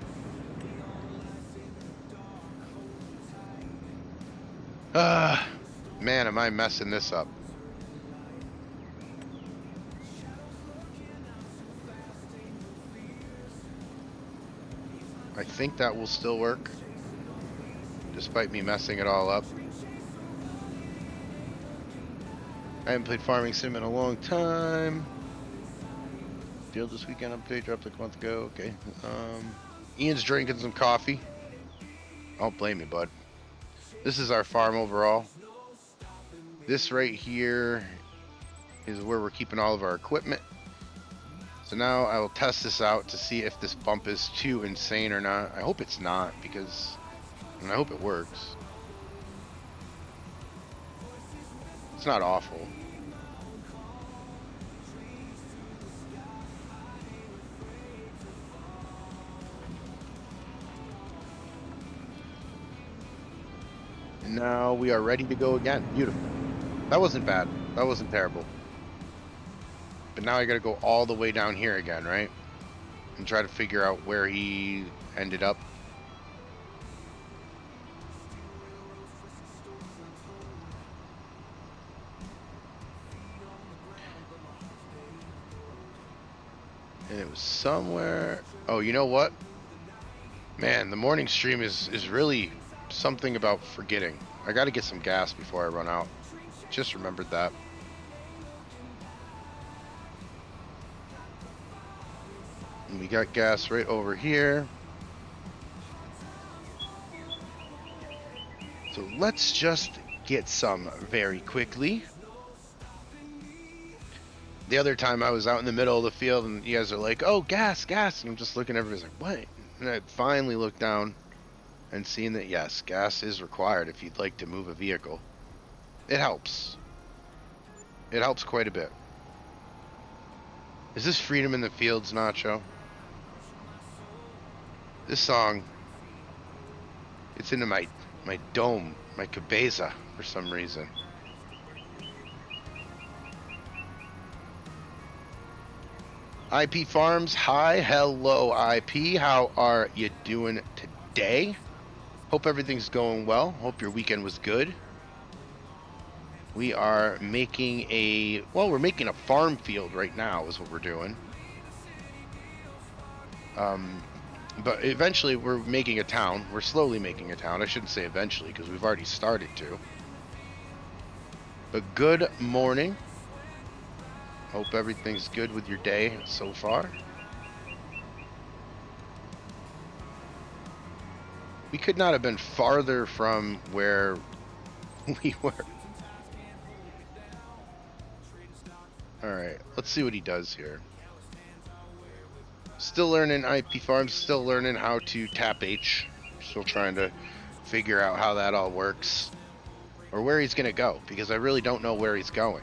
S1: Man, am I messing this up. I think that will still work, despite me messing it all up. I haven't played Farming Sim in a long time. Deal this weekend update dropped like a month ago. Okay. Ian's drinking some coffee. I don't blame you, bud. This is our farm overall. This right here is where we're keeping all of our equipment. So now I will test this out to see if this bump is too insane or not. I hope it's not, because, and I hope it works. It's not awful. And now we are ready to go again. Beautiful. That wasn't bad. That wasn't terrible. But now I gotta go all the way down here again, right? And try to figure out where he ended up. And it was somewhere. Oh, you know what? Man, the morning stream is really something about forgetting. I gotta get some gas before I run out. Just remembered that. And we got gas right over here. So let's just get some very quickly. The other time I was out in the middle of the field and you guys are like, oh, gas, gas. And I'm just looking, everybody's like, what? And I finally looked down and seen that, yes, gas is required if you'd like to move a vehicle. It helps. It helps quite a bit. Is this Freedom in the Fields, Nacho? This song, it's into my dome, my cabeza for some reason. IP Farms, hi, hello IP, how are you doing today? Hope everything's going well. Hope your weekend was good. We are making we're making a farm field right now is what we're doing. But eventually we're making a town. We're slowly making a town. I shouldn't say eventually, because we've already started to. But good morning. Hope everything's good with your day so far. We could not have been farther from where we were. Alright, let's see what he does here. Still learning IP Farms, still learning how to tap H. Still trying to figure out how that all works. or where he's going to go, because I really don't know where he's going.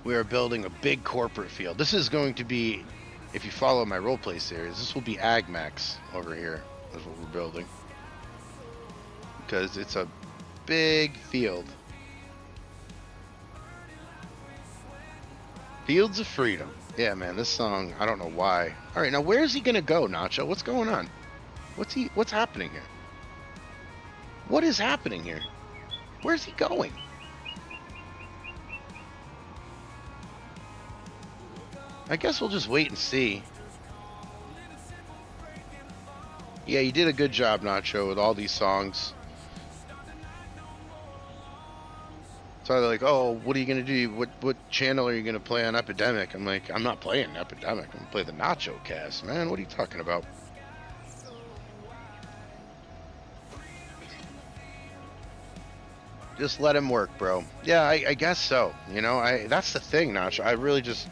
S1: We are building a big corporate field. This is going to be, if you follow my roleplay series, this will be AgMax over here. That's what we're building. Because it's a big field. Fields of Freedom. Yeah, man, this song, I don't know why. All right, now where's he going to go, Nacho? What's going on? What's happening here? What is happening here? Where's he going? I guess we'll just wait and see. Yeah, you did a good job, Nacho, with all these songs. So they're like, oh, what are you going to do? What channel are you going to play on Epidemic? I'm like, I'm not playing Epidemic. I'm going to play the Nacho Cast, man. What are you talking about? Just let him work, bro. Yeah, I guess so. You know, that's the thing, Nacho. I really just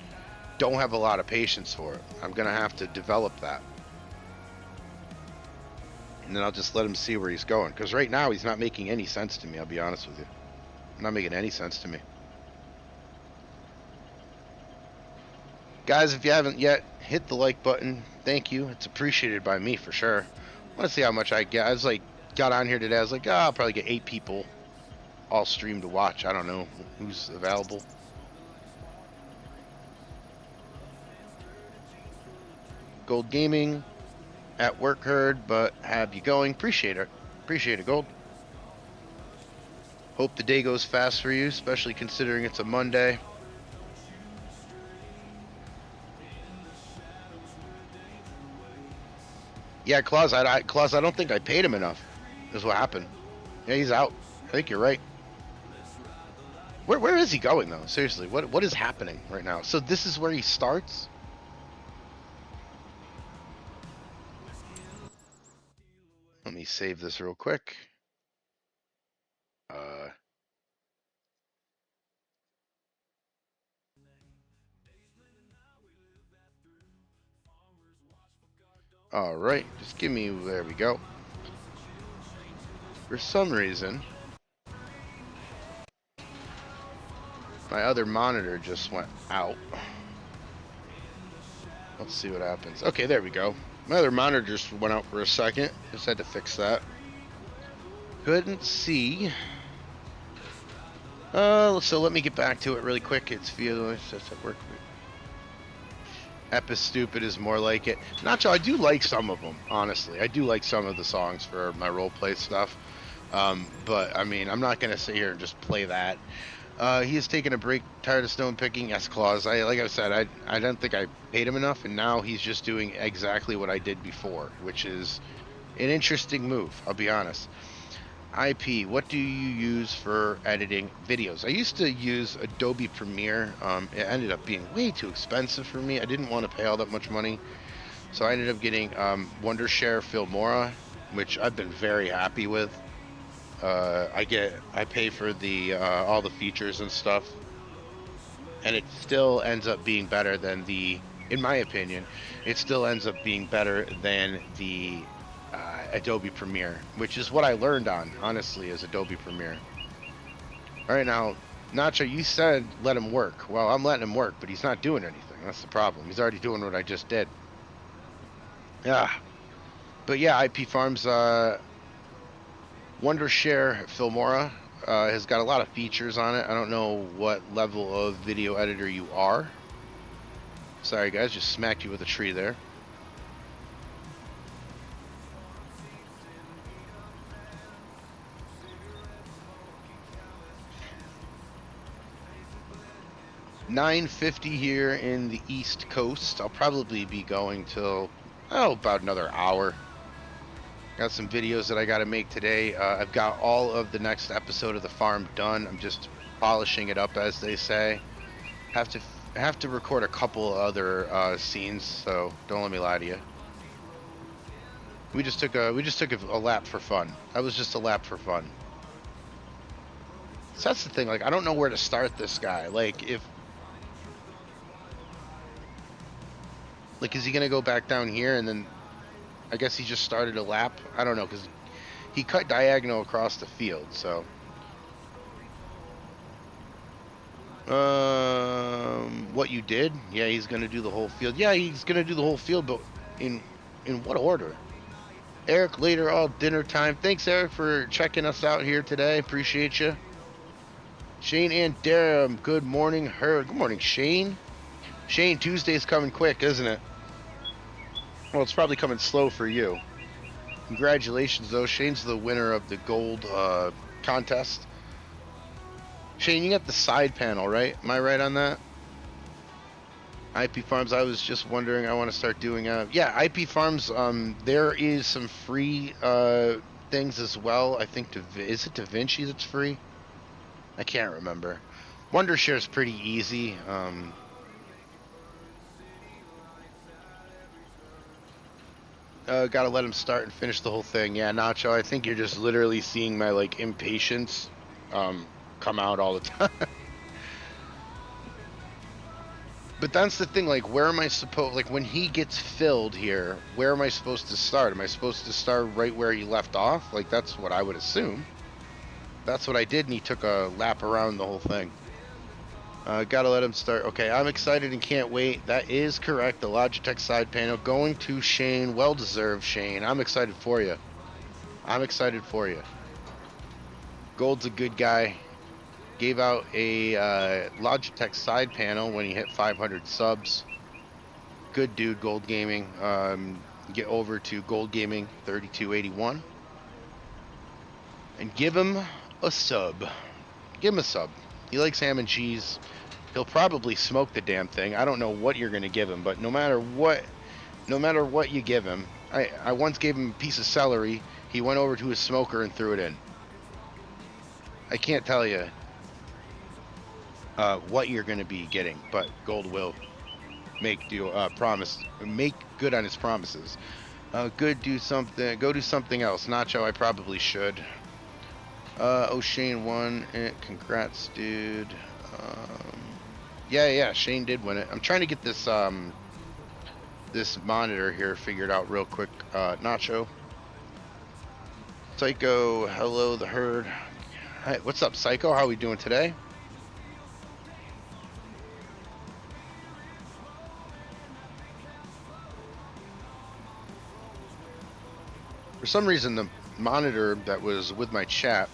S1: don't have a lot of patience for it. I'm going to have to develop that. And then I'll just let him see where he's going. Because right now, he's not making any sense to me, I'll be honest with you. Not making any sense to me. Guys, if you haven't yet, hit the like button. Thank you. It's appreciated by me for sure. I want to see how much I get. I was like, got on here today. I was like, oh, I'll probably get 8 people all stream to watch. I don't know who's available. Gold Gaming at work heard, but have you going. Appreciate it. Appreciate it, Gold. Hope the day goes fast for you, especially considering it's a Monday. Yeah, Claus, I don't think I paid him enough. Is what happened. Yeah, he's out. I think you're right. Where is he going though? Seriously, what is happening right now? So this is where he starts? Let me save this real quick. All right, just give me, there we go. For some reason, my other monitor just went out. Let's see what happens. Okay, there we go. My other monitor just went out for a second. Just had to fix that. Couldn't see. So let me get back to it really quick. It's via at work. Epistupid is more like it. Nacho, I do like some of them, honestly. I do like some of the songs for my roleplay stuff. But, I mean, I'm not going to sit here and just play that. He has taken a break, tired of stone picking. Yes, Claus. Like I said, I don't think I paid him enough, and now he's just doing exactly what I did before, which is an interesting move, I'll be honest. IP, what do you use for editing videos? I used to use Adobe Premiere. It ended up being way too expensive for me. I didn't want to pay all that much money. So I ended up getting Wondershare Filmora, which I've been very happy with. I pay for the all the features and stuff. And it still ends up being better than in my opinion, it still ends up being better than the Adobe Premiere, which is what I learned on, honestly, is Adobe Premiere. All right, now, Nacho, you said let him work. Well, I'm letting him work, but he's not doing anything. That's the problem. He's already doing what I just did. Yeah. But yeah, IP Farms, Wondershare Filmora has got a lot of features on it. I don't know what level of video editor you are. Sorry, guys, just smacked you with a tree there. $9.50 here in the East Coast. I'll probably be going till, about another hour. Got some videos that I got to make today. I've got all of the next episode of The Farm done. I'm just polishing it up, as they say. Have to record a couple other scenes, so don't let me lie to you. We just took a lap for fun. That was just a lap for fun. So that's the thing. Like, I don't know where to start this guy. Like, is he gonna go back down here and then? I guess he just started a lap. I don't know, because he cut diagonal across the field, so. What you did? Yeah, he's gonna do the whole field. Yeah, he's gonna do the whole field, but in what order? Eric, later all dinner time. Thanks, Eric, for checking us out here today. Appreciate you. Shane and Darren, good morning. Her, good morning, Shane. Shane, Tuesday's coming quick, isn't it? Well, it's probably coming slow for you. Congratulations, though. Shane's the winner of the gold contest. Shane, you got the side panel, right? Am I right on that? IP Farms, I was just wondering, I want to start doing, yeah, IP Farms, there is some free things as well. I think, is it DaVinci that's free? I can't remember. Wondershare is pretty easy. Gotta let him start and finish the whole thing. Yeah, Nacho, I think you're just literally seeing my, like, impatience come out all the time. But that's the thing, like, where am I supposed, like, when he gets filled here, where am I supposed to start? Am I supposed to start right where he left off? Like, that's what I would assume. That's what I did, and he took a lap around the whole thing. Gotta let him start. Okay, I'm excited and can't wait. That is correct. The Logitech side panel going to Shane. Well-deserved, Shane. I'm excited for you. I'm excited for you. Gold's a good guy. Gave out a Logitech side panel when he hit 500 subs. Good dude, Gold Gaming. Get over to Gold Gaming 3281 and give him a sub. Give him a sub. He likes ham and cheese. He'll probably smoke the damn thing. I don't know what you're gonna give him, but no matter what you give him, I once gave him a piece of celery. He went over to his smoker and threw it in. I can't tell you what you're going to be getting, but Gold will make good on his promises. Go do something else. Nacho, I probably should. Shane won it. Congrats, dude. Yeah, Shane did win it. I'm trying to get this this monitor here figured out real quick. Nacho. Psycho, hello the herd. Hi, what's up, Psycho? How are we doing today? For some reason, the monitor that was with my chat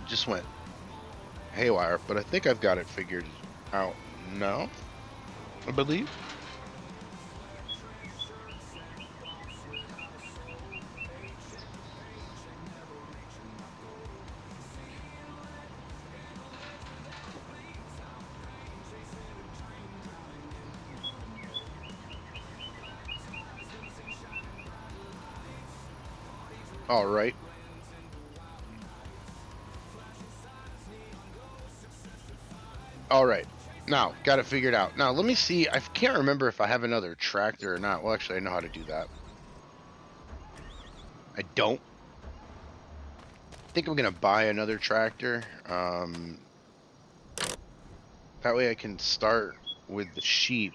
S1: just went haywire, but I think I've got it figured out now, I believe. All right. All right. Now, got it figured out. Now, let me see. I can't remember if I have another tractor or not. Well, actually, I know how to do that. I don't. I think I'm going to buy another tractor. That way I can start with the sheep.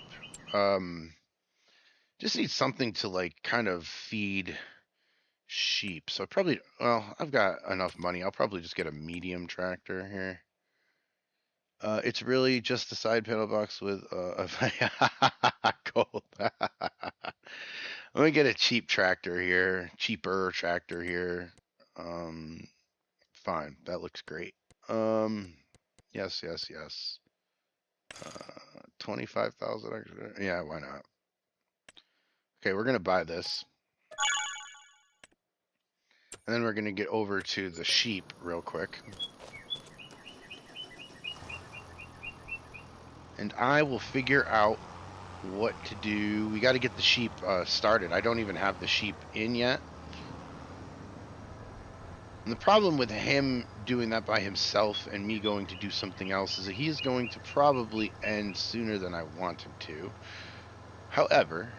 S1: Just need something to, like, kind of feed sheep. So probably, well, I've got enough money. I'll probably just get a medium tractor here. It's really just the side panel box with a gold. Let me get a cheap tractor here, cheaper tractor here. Fine, that looks great. Yes. 25,000 extra. Yeah, why not? Okay, we're gonna buy this. And then we're gonna get over to the sheep real quick. And I will figure out what to do. We got to get the sheep started. I don't even have the sheep in yet. And the problem with him doing that by himself and me going to do something else is that he is going to probably end sooner than I want him to. However,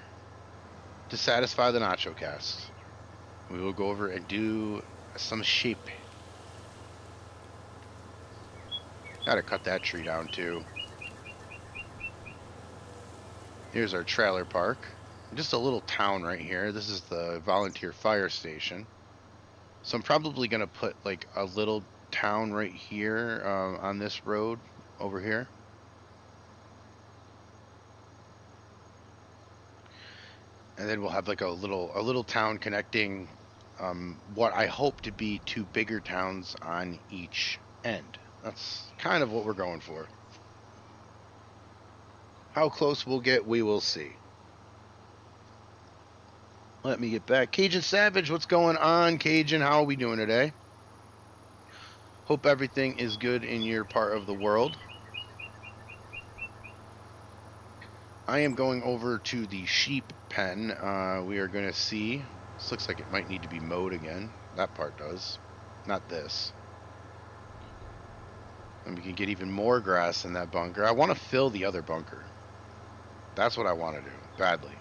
S1: to satisfy the Nacho Cast, we will go over and do some sheep. Gotta cut that tree down too. Here's our trailer park. Just a little town right here. This is the volunteer fire station. So I'm probably gonna put like a little town right here on this road over here. And then we'll have like a little town connecting what I hope to be two bigger towns on each end. That's kind of what we're going for. How close we'll get, we will see. Let me get back. Cajun Savage, what's going on, Cajun? How are we doing today? Hope everything is good in your part of the world. I am going over to the sheep pen. We are going to see. This looks like it might need to be mowed again. That part does. Not this. And we can get even more grass in that bunker. I want to fill the other bunker. That's what I want to do, badly.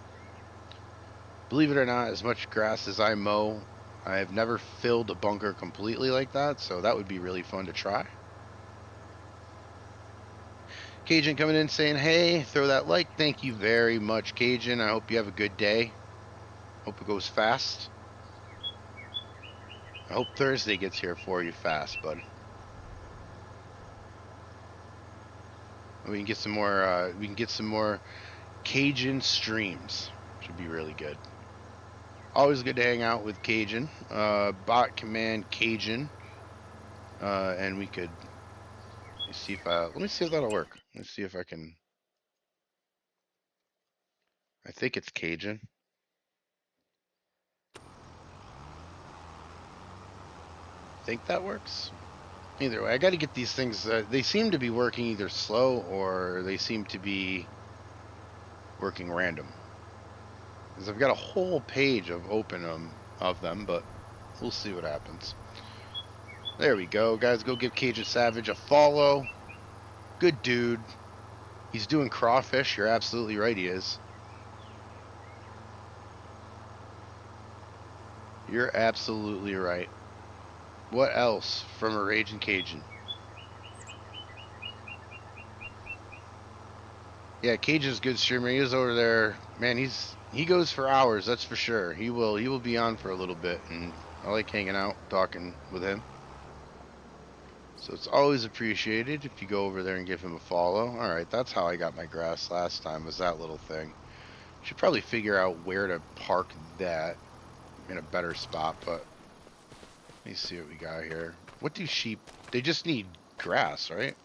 S1: Believe it or not, as much grass as I mow, I have never filled a bunker completely like that, so that would be really fun to try. Cajun coming in saying, hey, throw that like. Thank you very much, Cajun. I hope you have a good day. Hope it goes fast. I hope Thursday gets here for you fast, bud. We can get some more. We can get some more Cajun streams. Should be really good. Always good to hang out with Cajun. Bot command Cajun. And we could. Let me see if that'll work. Let's see if I can. I think it's Cajun. Think that works. Either way, I got to get these things. They seem to be working either slow or they seem to be working random. Because I've got a whole page of of them, but we'll see what happens. There we go, guys. Go give Cajun Savage a follow. Good dude. He's doing crawfish. You're absolutely right, he is. You're absolutely right. What else from a Raging Cajun? Yeah, Cajun's a good streamer. He is over there. Man, he goes for hours, that's for sure. He will be on for a little bit, and I like hanging out, talking with him. So it's always appreciated if you go over there and give him a follow. Alright, that's how I got my grass last time, was that little thing. Should probably figure out where to park that in a better spot, but let me see what we got here. What do sheep... They just need grass, right?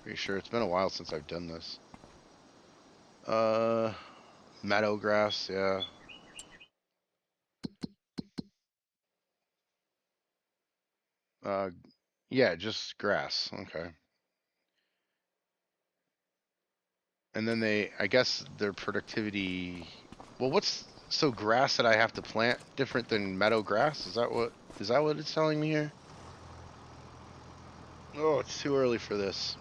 S1: Pretty sure it's been a while since I've done this. Meadow grass, yeah. Yeah, just grass. Okay. And then I guess their productivity... Well, so grass that I have to plant different than meadow grass? Is that what it's telling me here? Oh, it's too early for this.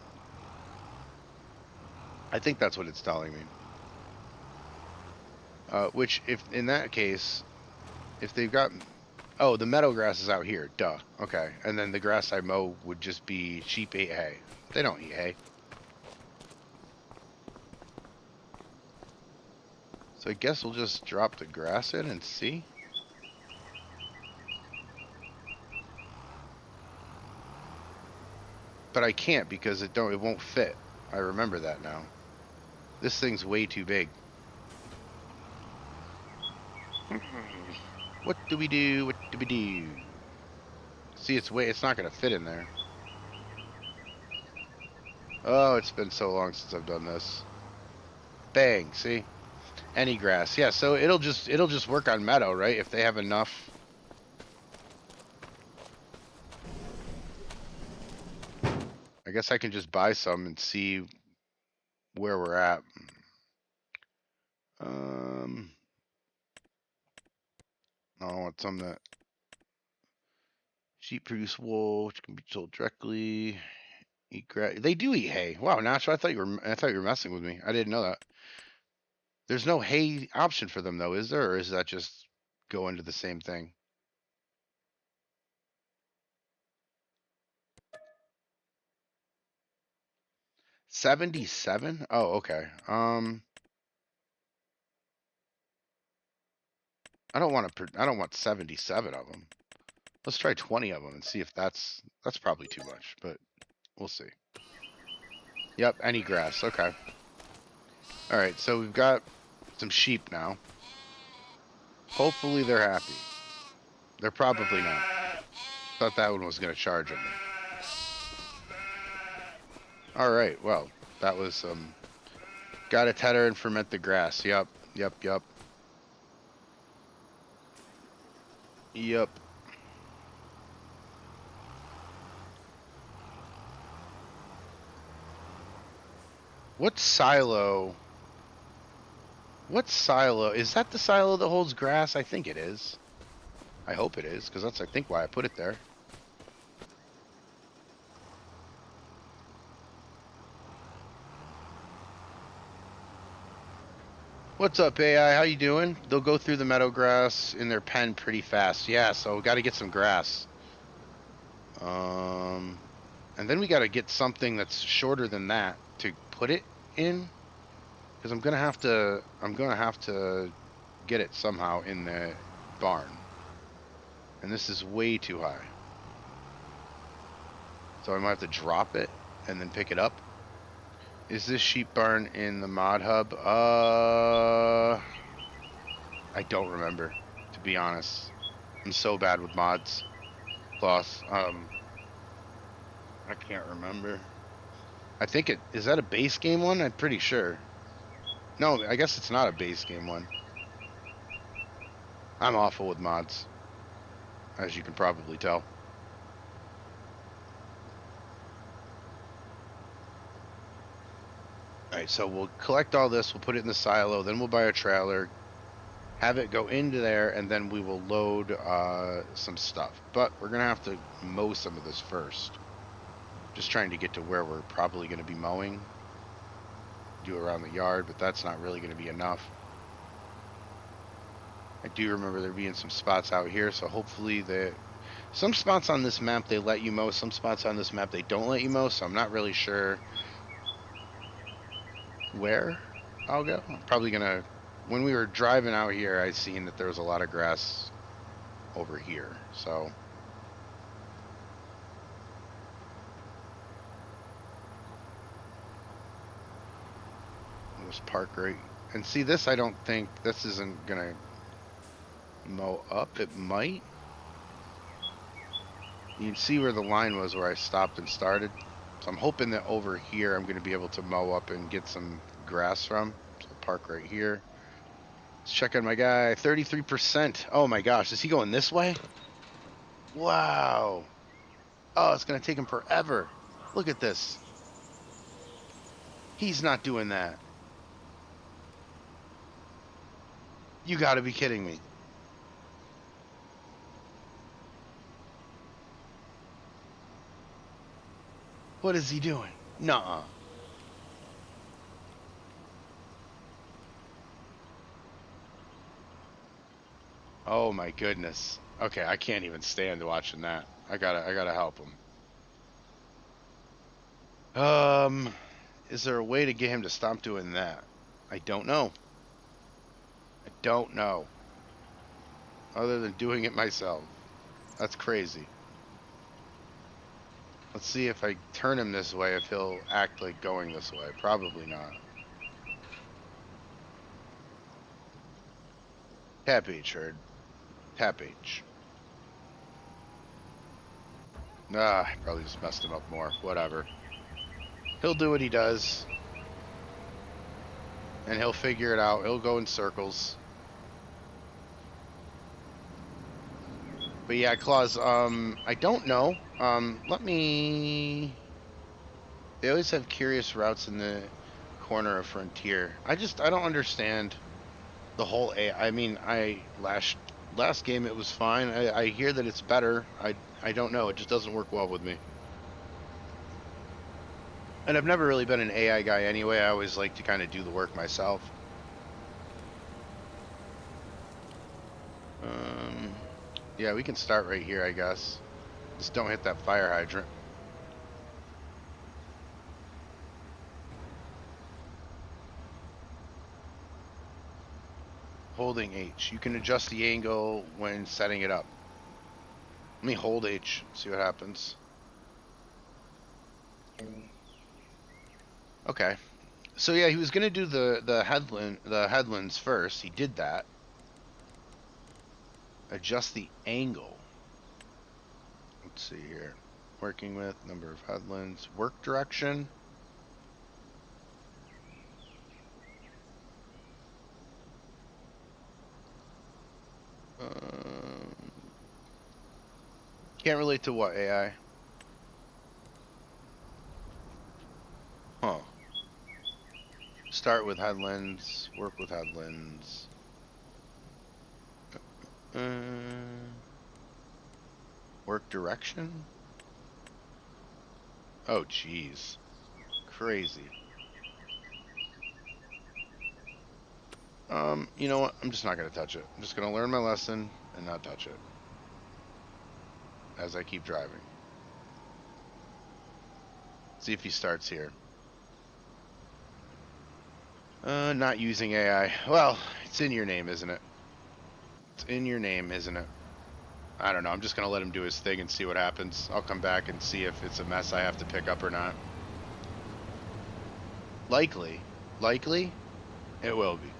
S1: I think that's what it's telling me. Which, if in that case, if they've got... Oh, the meadow grass is out here. Duh. Okay. And then the grass I mow would just be sheep eat hay. They don't eat hay. So I guess we'll just drop the grass in and see. But I can't because it won't fit. I remember that now. This thing's way too big. What do we do? What do we do? See, it's not gonna fit in there. Oh, it's been so long since I've done this. Bang, see? Any grass. Yeah, so it'll just work on meadow, right? If they have enough. I guess I can just buy some and see where we're at. I want some that sheep produce wool, which can be sold directly. Eat grass. They do eat hay. Wow, Nacho, I thought you were messing with me. I didn't know that. There's no hay option for them though, is there? Or is that just go into the same thing? $77? Oh, okay. I don't want 77 of them. Let's try 20 of them and see if that's probably too much, but we'll see. Yep, any grass. Okay. All right, so we've got some sheep now. Hopefully they're happy. They're probably not. Thought that one was going to charge at me. All right, well, that was got to tether and ferment the grass. Yep. What silo? What silo? Is that the silo that holds grass? I think it is. I hope it is, because that's, I think, why I put it there. What's up, AI? How you doing? They'll go through the meadow grass in their pen pretty fast. Yeah, so we got to get some grass. And then we got to get something that's shorter than that to put it in, because I'm gonna have to get it somehow in the barn. And this is way too high. So I might have to drop it and then pick it up. Is this sheep barn in the mod hub? I don't remember, to be honest. I'm so bad with mods. Plus, I can't remember. I think is that a base game one? I'm pretty sure. No, I guess it's not a base game one. I'm awful with mods, as you can probably tell. Alright, so we'll collect all this, we'll put it in the silo, then we'll buy a trailer, have it go into there, and then we will load some stuff. But we're going to have to mow some of this first. Just trying to get to where we're probably going to be mowing. Do around the yard, but that's not really going to be enough. I do remember there being some spots out here, so hopefully some spots on this map they let you mow, some spots on this map they don't let you mow, so I'm not really sure where I'll go. I'm probably gonna, when we were driving out here, I seen that there was a lot of grass over here, so. Let's park right, and see this, I don't think, this isn't gonna mow up, it might. You can see where the line was where I stopped and started. So I'm hoping that over here I'm going to be able to mow up and get some grass from. So I'll park right here. Let's check on my guy. 33%. Oh my gosh, is he going this way? Wow. Oh, it's going to take him forever. Look at this. He's not doing that. You got to be kidding me. What is he doing? Nuh-uh. Oh my goodness. Okay, I can't even stand watching that. I gotta help him. Is there a way to get him to stop doing that? I don't know. I don't know. Other than doing it myself. That's crazy. Let's see if I turn him this way, if he'll act like going this way. Probably not. Tap H, herd. Tap H. Ah, I probably just messed him up more. Whatever. He'll do what he does. And he'll figure it out. He'll go in circles. But yeah, Claus, I don't know. Let me... They always have curious routes in the corner of Frontier. I don't understand the whole I mean, last game it was fine. I hear that it's better. I don't know. It just doesn't work well with me. And I've never really been an AI guy anyway. I always like to kind of do the work myself. Yeah, we can start right here, I guess. Just don't hit that fire hydrant. Holding H. You can adjust the angle when setting it up. Let me hold H, see what happens. Okay. So yeah, he was gonna do the headlands first. He did that. Adjust the angle. Let's see here. Working with number of headlands. Work direction. Can't relate to what, AI? Huh. Start with headlands. Work with headlands. Work direction? Oh, jeez. Crazy. You know what? I'm just not going to touch it. I'm just going to learn my lesson and not touch it as I keep driving. See if he starts here. Not using AI. Well, it's in your name, isn't it? It's in your name, isn't it? I don't know. I'm just going to let him do his thing and see what happens. I'll come back and see if it's a mess I have to pick up or not. Likely. Likely, it will be.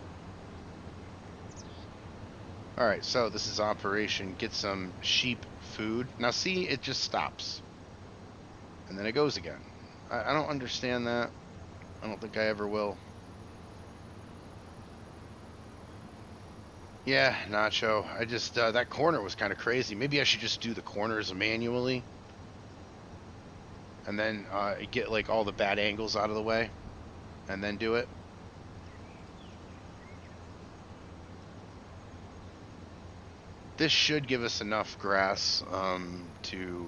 S1: Alright, so this is Operation Get Some Sheep Food. Now see, it just stops. And then it goes again. I don't understand that. I don't think I ever will. Yeah, Nacho. I just, that corner was kind of crazy. Maybe I should just do the corners manually. And then get like all the bad angles out of the way. And then do it. This should give us enough grass to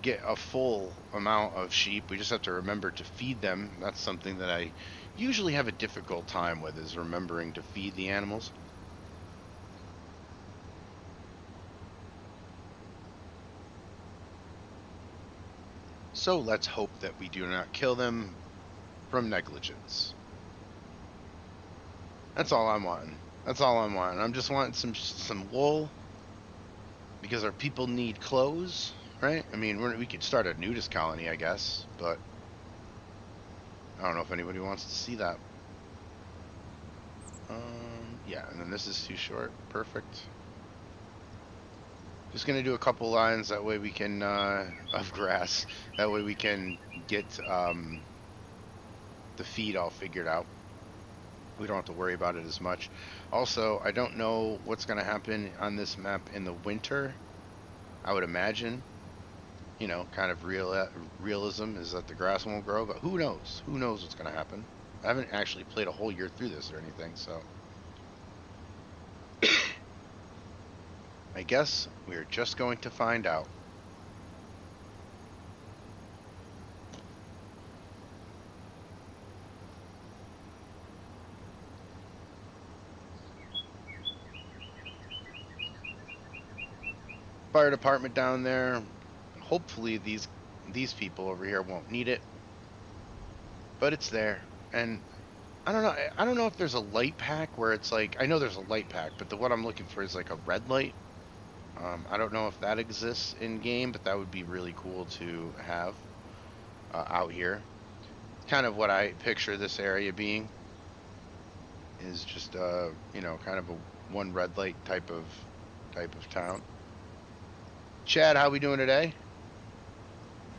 S1: get a full amount of sheep. We just have to remember to feed them. That's something that I usually have a difficult time with, is remembering to feed the animals. So let's hope that we do not kill them from negligence. That's all I'm wanting. That's all I'm wanting. I'm just wanting some wool, because our people need clothes, right? I mean, we could start a nudist colony, I guess, but I don't know if anybody wants to see that. Yeah, and then this is too short. Perfect. Just gonna do a couple lines, that way we can, of grass. That way we can get, the feed all figured out. We don't have to worry about it as much. Also, I don't know what's gonna happen on this map in the winter. I would imagine, you know, kind of realism is that the grass won't grow, but who knows? Who knows what's gonna happen? I haven't actually played a whole year through this or anything, so. I guess we're just going to find out. Fire department down there. Hopefully these people over here won't need it, but it's there. And I don't know. I don't know if there's a light pack where it's like, I know there's a light pack, but the what I'm looking for is like a red light. I don't know if that exists in game, but that would be really cool to have out here. Kind of what I picture this area being is just you know, kind of a one red light type of town. Chad, how we doing today?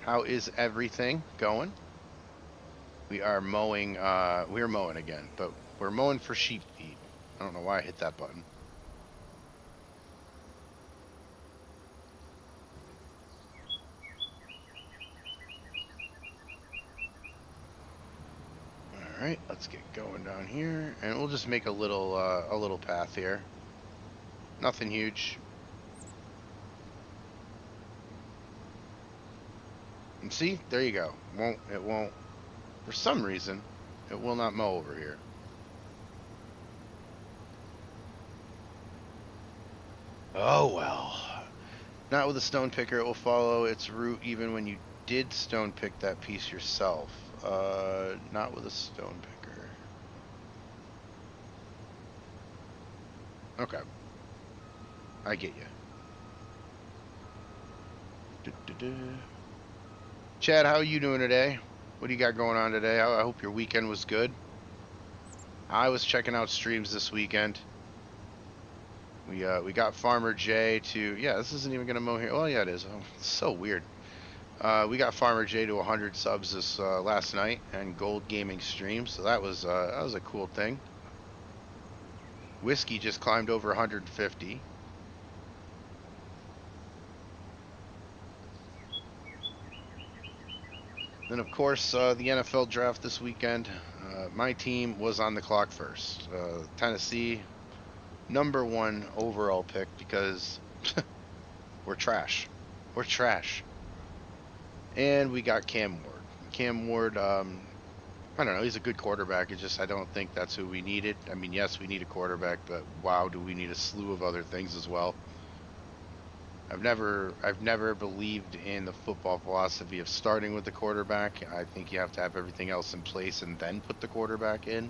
S1: How is everything going? We are mowing, we're mowing again, but we're mowing for sheep feed. I don't know why I hit that button. Alright, let's get going down here, and we'll just make a little path here. Nothing huge. And see, there you go. It won't, for some reason, it will not mow over here. Oh well. Not with a stone picker, it will follow its route even when you did stone pick that piece yourself. Not with a stone picker. Okay. I get you. Du-du-du. Chad, how are you doing today? What do you got going on today? I hope your weekend was good. I was checking out streams this weekend. We got Farmer J to, yeah, this isn't even gonna mow here. Oh yeah, it is. Oh, it's so weird. We got Farmer J to 100 subs this last night and Gold Gaming stream, so that was a cool thing. Whiskey just climbed over 150. Then of course the NFL draft this weekend. My team was on the clock first. Tennessee, #1 overall pick because we're trash. We're trash. And we got Cam Ward. Cam Ward, I don't know, he's a good quarterback. It's just I don't think that's who we needed. I mean, yes, we need a quarterback, but wow, do we need a slew of other things as well. I've never believed in the football philosophy of starting with the quarterback. I think you have to have everything else in place and then put the quarterback in.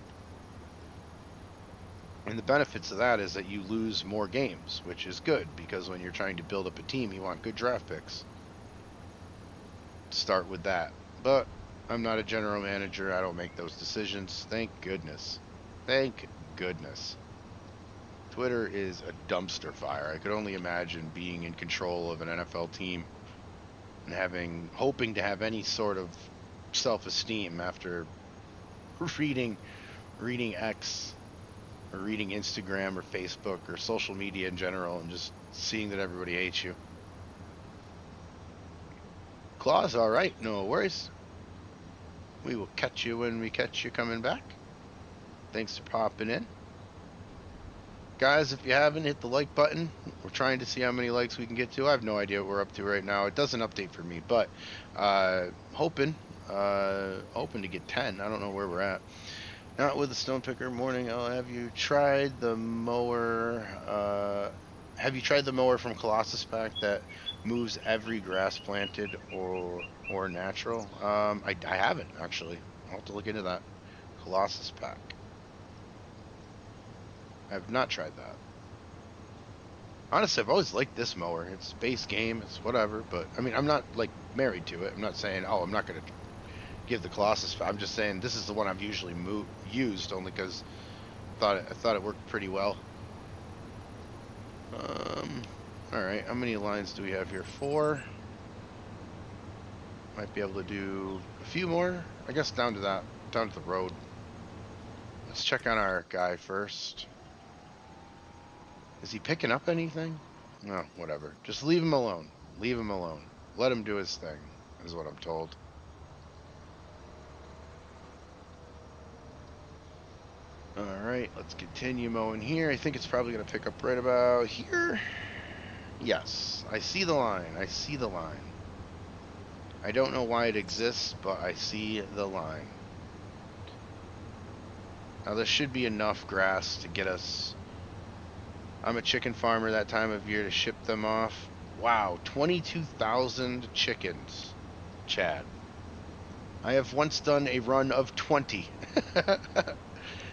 S1: And the benefits of that is that you lose more games, which is good because when you're trying to build up a team, you want good draft picks. Start with that. But I'm not a general manager. I don't make those decisions. Thank goodness. Thank goodness. Twitter is a dumpster fire. I could only imagine being in control of an NFL team and hoping to have any sort of self-esteem after reading X or reading Instagram or Facebook or social media in general and just seeing that everybody hates you. Claw's all right, no worries. We will catch you when we catch you coming back. Thanks for popping in. Guys, if you haven't, hit the like button. We're trying to see how many likes we can get to. I have no idea what we're up to right now. It doesn't update for me, but hoping to get 10. I don't know where we're at. Not with the stone picker. Morning. Have you tried the mower? Have you tried the mower from Colossus Pack that moves every grass planted or natural? I haven't actually. I'll have to look into that. Colossus Pack. I have not tried that. Honestly, I've always liked this mower. It's base game, it's whatever, but I mean, I'm not like married to it. I'm not saying, oh, I'm not going to give the Colossus. I'm just saying this is the one I've usually used only because I thought it worked pretty well. All right, how many lines do we have here? 4. Might be able to do a few more. I guess down to the road. Let's check on our guy first. Is he picking up anything? No, whatever. Just leave him alone. Leave him alone. Let him do his thing, is what I'm told. Alright, let's continue mowing here. I think it's probably going to pick up right about here. Yes, I see the line. I see the line. I don't know why it exists, but I see the line. Now, this should be enough grass to get us... I'm a chicken farmer that time of year to ship them off. Wow, 22,000 chickens, Chad. I have once done a run of 20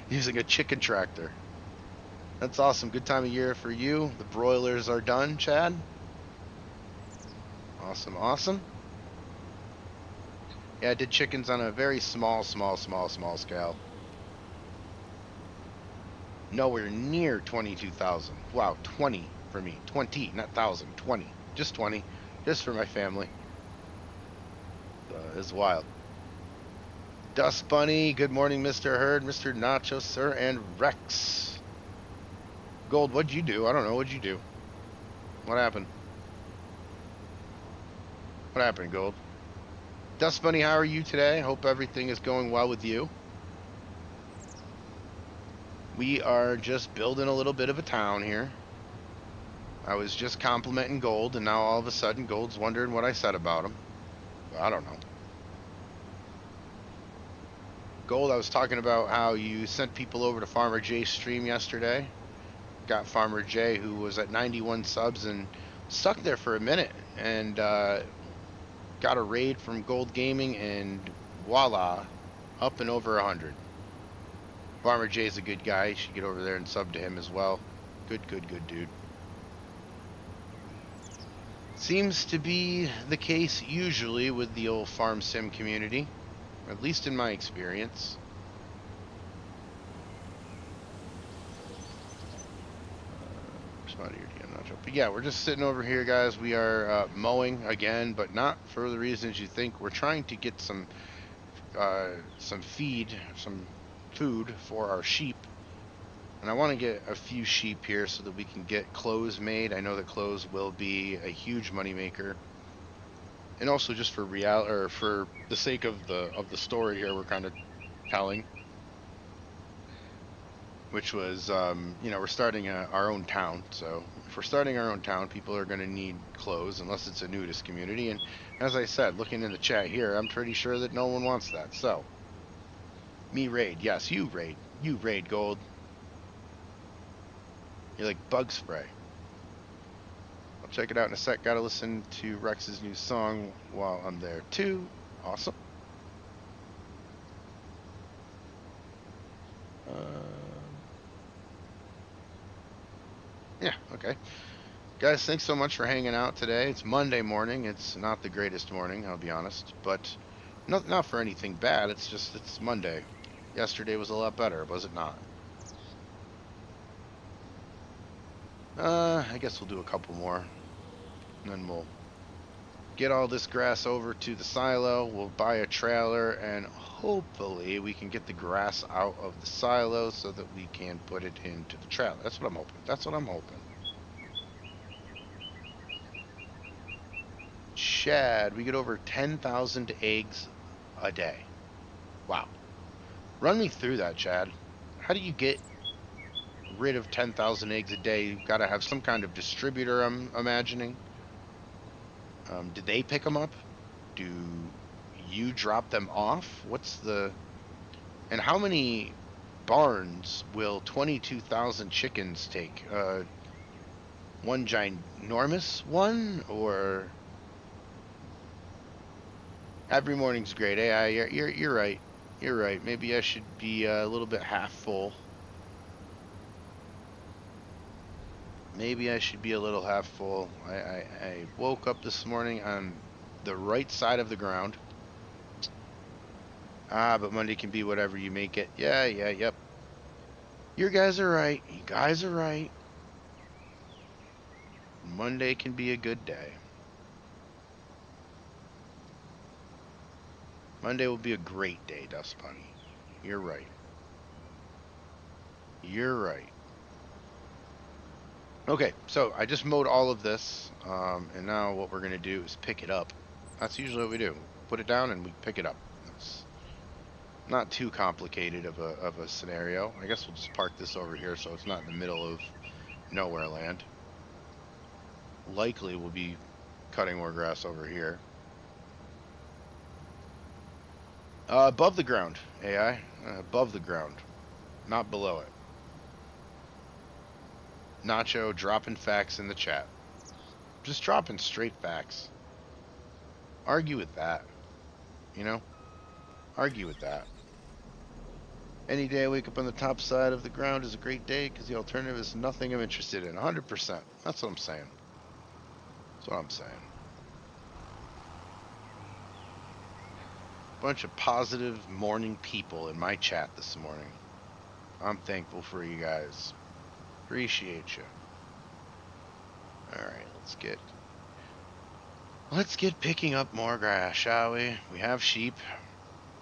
S1: using a chicken tractor. That's awesome. Good time of year for you. The broilers are done, Chad. Awesome, awesome. Yeah, I did chickens on a very small scale. Nowhere near 22,000. Wow, 20 for me. 20, not 1,000. 20. Just 20. Just for my family. It's wild. Dust Bunny, good morning, Mr. Hurd, Mr. Nacho, sir, and Rex. Gold, what'd you do? I don't know. What'd you do? What happened? What happened, Gold? Dust Bunny, how are you today? Hope everything is going well with you. We are just building a little bit of a town here. I was just complimenting Gold, and now all of a sudden Gold's wondering what I said about him. I don't know. Gold, I was talking about how you sent people over to Farmer J's stream yesterday. Got Farmer J, who was at 91 subs and stuck there for a minute, and got a raid from Gold Gaming, and voila, up and over 100. Farmer J's a good guy. You should get over there and sub to him as well. Good dude. Seems to be the case usually with the old farm sim community, at least in my experience. But yeah, we're just sitting over here, guys. We are mowing again, but not for the reasons you think. We're trying to get some feed, some food for our sheep. And I want to get a few sheep here so that we can get clothes made. I know that clothes will be a huge moneymaker. And also just for or for the sake of the story here we're kind of telling, which was we're starting our own town. So if we're starting our own town, people are going to need clothes unless it's a nudist community. And as I said, looking in the chat here, I'm pretty sure that no one wants that. So me raid, yes, you raid gold. You're like bug spray. I'll check it out in a sec. Gotta listen to Rex's new song while I'm there too. Awesome. Yeah, okay. Guys, thanks so much for hanging out today. It's Monday morning. It's not the greatest morning, I'll be honest, but not for anything bad. It's just it's Monday. Yesterday was a lot better, was it not? I guess we'll do a couple more, and then we'll get all this grass over to the silo. We'll buy a trailer, and hopefully we can get the grass out of the silo so that we can put it into the trailer. That's what I'm hoping. That's what I'm hoping. Chad, we get over 10,000 eggs a day. Wow. Run me through that, Chad. How do you get rid of 10,000 eggs a day? You've got to have some kind of distributor, I'm imagining. Do they pick them up? Do you drop them off? And how many barns will 22,000 chickens take? One ginormous one, or every morning's great? AI, you're right. You're right. Maybe I should be a little bit half full. Maybe I should be a little half full. I woke up this morning on the right side of the ground. But Monday can be whatever you make it. Yeah, yep. You guys are right. You guys are right. Monday can be a good day. Monday will be a great day, Dust Bunny. You're right. You're right. Okay, so I just mowed all of this, and now what we're gonna do is pick it up. That's usually what we do. Put it down and we pick it up. It's not too complicated of a scenario. I guess we'll just park this over here so it's not in the middle of nowhere land. Likely we'll be cutting more grass over here. Above the ground, AI. Above the ground, not below it. Nacho dropping facts in the chat. Just dropping straight facts. Argue with that. You know? Argue with that. Any day I wake up on the top side of the ground is a great day because the alternative is nothing I'm interested in. 100%. That's what I'm saying. That's what I'm saying. Bunch of positive morning people in my chat this morning. I'm thankful for you guys. Appreciate you. Alright, let's get picking up more grass, shall we? We have sheep.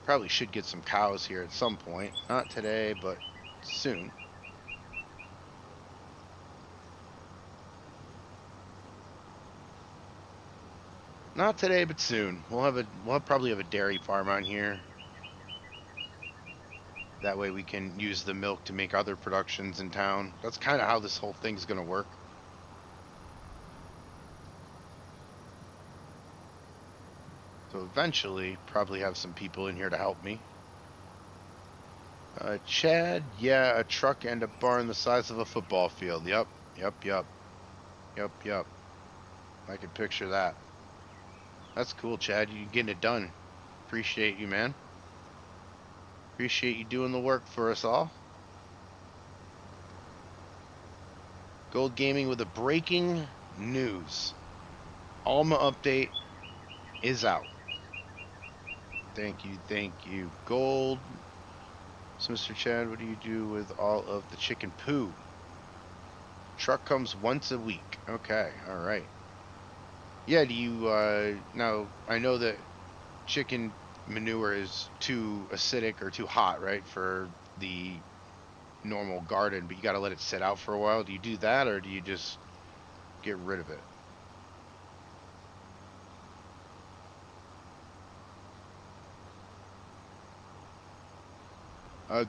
S1: Probably should get some cows here at some point. Not today, but soon. Not today, but soon. We'll probably have a dairy farm on here. That way we can use the milk to make other productions in town. That's kind of how this whole thing's going to work. So eventually, probably have some people in here to help me. Chad, yeah, a truck and a barn the size of a football field. Yep. I can picture that. That's cool, Chad. You getting it done. Appreciate you, man. Appreciate you doing the work for us all. Gold Gaming with a breaking news. Alma update is out. Thank you, thank you. Gold. So, Mr. Chad, what do you do with all of the chicken poo? Truck comes once a week. Okay, all right. Yeah, do you, now, I know that chicken manure is too acidic or too hot, right, for the normal garden, but you got to let it sit out for a while. Do you do that, or do you just get rid of it?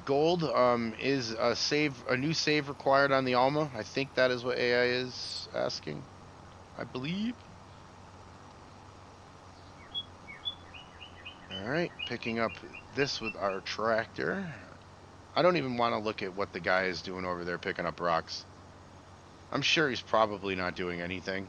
S1: Gold is a new save required on the Alma. I think that is what AI is asking. I believe. All right, picking up this with our tractor. I don't even want to look at what the guy is doing over there picking up rocks. I'm sure he's probably not doing anything.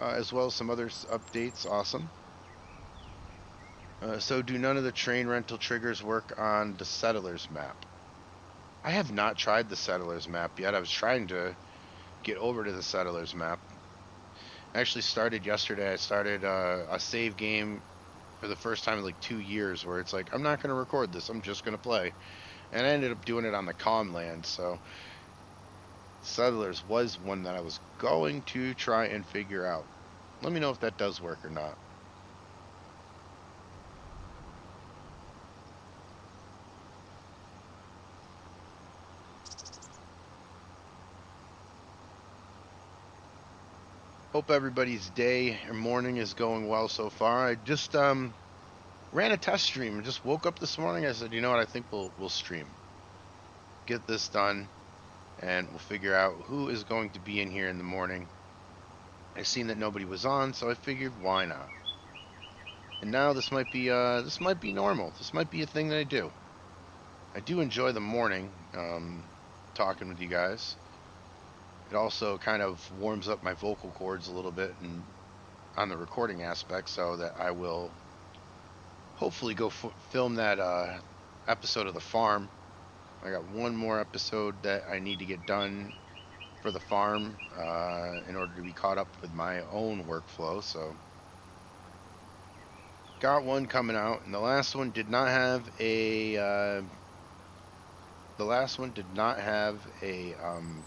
S1: As well as some other updates. Awesome. So do none of the train rental triggers work on the Settlers map? I have not tried the Settlers map yet. I was trying to get over to the Settlers map. I actually started yesterday. I started a save game for the first time in like 2 years where it's like, I'm not going to record this. I'm just going to play. And I ended up doing it on the Comland. So Settlers was one that I was going to try and figure out. Let me know if that does work or not. Hope everybody's day or morning is going well so far. I just ran a test stream and just woke up this morning. I said, you know what, I think we'll stream. Get this done and we'll figure out who is going to be in here in the morning. I seen that nobody was on, so I figured why not. And now this might be normal. This might be a thing that I do. I do enjoy the morning, talking with you guys. It also kind of warms up my vocal cords a little bit and on the recording aspect, so that I will hopefully go film that episode of The Farm. I got one more episode that I need to get done for The Farm in order to be caught up with my own workflow. So got one coming out, and the last one did not have a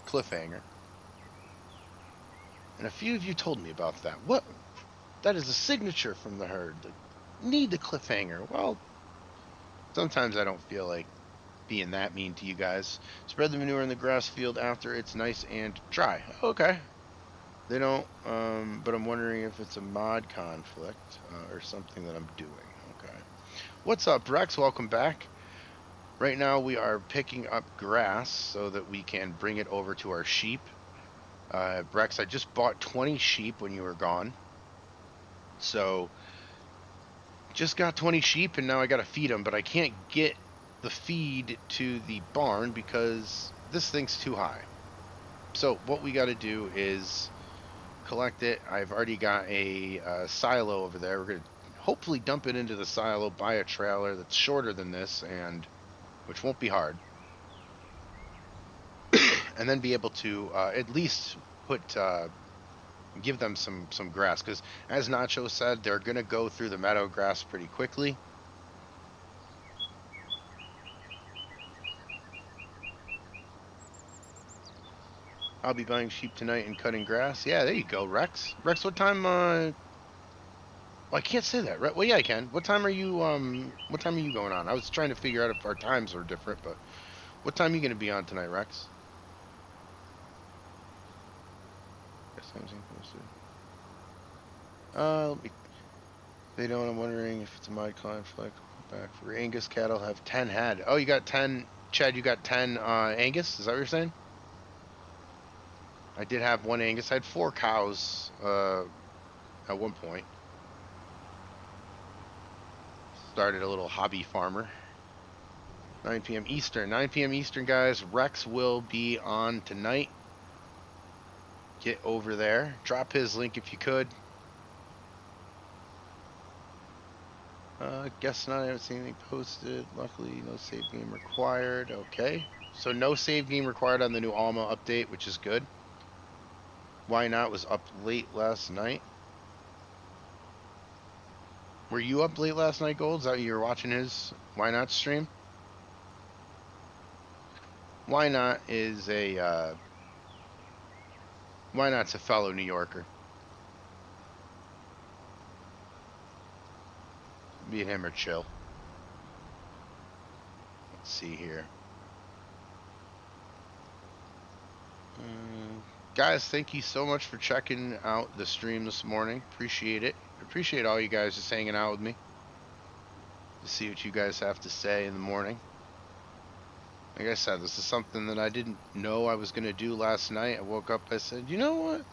S1: cliffhanger. And a few of you told me about that. What? That is a signature from the herd. Like, need the cliffhanger. Well, sometimes I don't feel like being that mean to you guys. Spread the manure in the grass field after it's nice and dry. Okay. They don't, but I'm wondering if it's a mod conflict or something that I'm doing. Okay. What's up, Rex? Welcome back. Right now we are picking up grass so that we can bring it over to our sheep. Rex, I just bought 20 sheep when you were gone. So just got 20 sheep and now I got to feed them, but I can't get the feed to the barn because this thing's too high. So what we got to do is collect it. I've already got a silo over there. We're going to hopefully dump it into the silo, buy a trailer that's shorter than this, and which won't be hard. And then be able to at least put give them some grass, because as Nacho said, they're going to go through the meadow grass pretty quickly. I'll be buying sheep tonight and cutting grass. Yeah, there you go, Rex. Rex, what time? Well, I can't say that, right? Well, yeah, I can. What time are you? What time are you going on? I was trying to figure out if our times are different, but what time are you going to be on tonight, Rex? Let me. They don't. I'm wondering if it's a mod conflict. Back for Angus cattle have 10 head. Oh, you got 10. Chad, you got 10 Angus. Is that what you're saying? I did have one Angus. I had 4 cows at one point. Started a little hobby farmer. 9 p.m. Eastern. 9 p.m. Eastern, guys. Rex will be on tonight. Get over there. Drop his link if you could. Guess not. I haven't seen anything posted. Luckily, no save game required. Okay. So no save game required on the new Alma update, which is good. Why Not was up late last night. Were you up late last night, Gold? Is that you were watching his Why Not stream? Why Not is a Why Not's a fellow New Yorker. Me and him are chill. Let's see here. Guys, thank you so much for checking out the stream this morning. Appreciate it. Appreciate all you guys just hanging out with me to see what you guys have to say in the morning. Like I said, this is something that I didn't know I was going to do last night. I woke up, I said, you know what?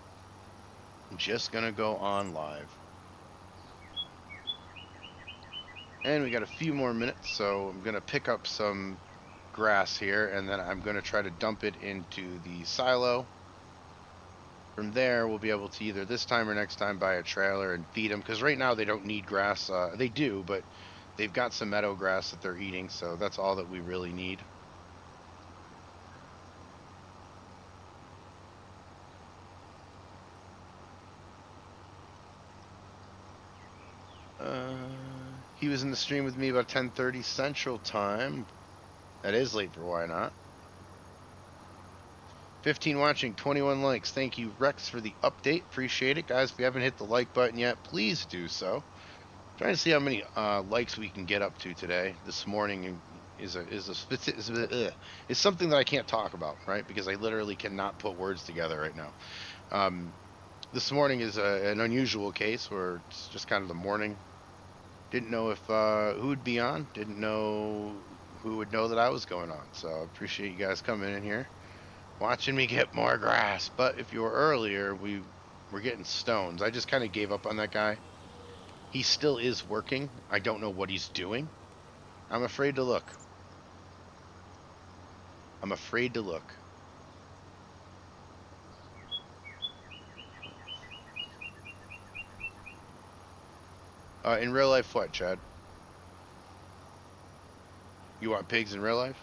S1: I'm just going to go on live. And we got a few more minutes, so I'm going to pick up some grass here, and then I'm going to try to dump it into the silo. From there, we'll be able to either this time or next time buy a trailer and feed them, because right now they don't need grass. They do, but they've got some meadow grass that they're eating, so that's all that we really need. He was in the stream with me about 10:30 Central Time. That is late for Why Not. 15 watching, 21 likes. Thank you, Rex, for the update. Appreciate it. Guys, if you haven't hit the like button yet, please do so. Trying to see how many likes we can get up to today. This morning is something that I can't talk about, right? Because I literally cannot put words together right now. This morning is an unusual case where it's just kind of the morning. Didn't know if who would be on. Didn't know who would know that I was going on. So I appreciate you guys coming in here, watching me get more grass. But if you were earlier, we were getting stones. I just kind of gave up on that guy. He still is working. I don't know what he's doing. I'm afraid to look. I'm afraid to look. In real life, what, Chad? You want pigs in real life?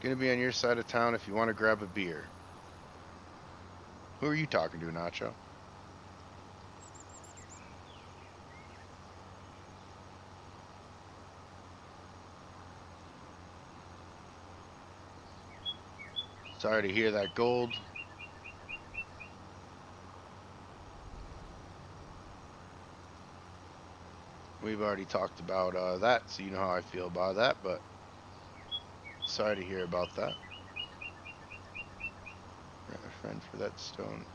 S1: Gonna be on your side of town if you want to grab a beer. Who are you talking to, Nacho? Sorry to hear that, Gold. We've already talked about that, so you know how I feel about that, but sorry to hear about that. Rent a friend for that stone.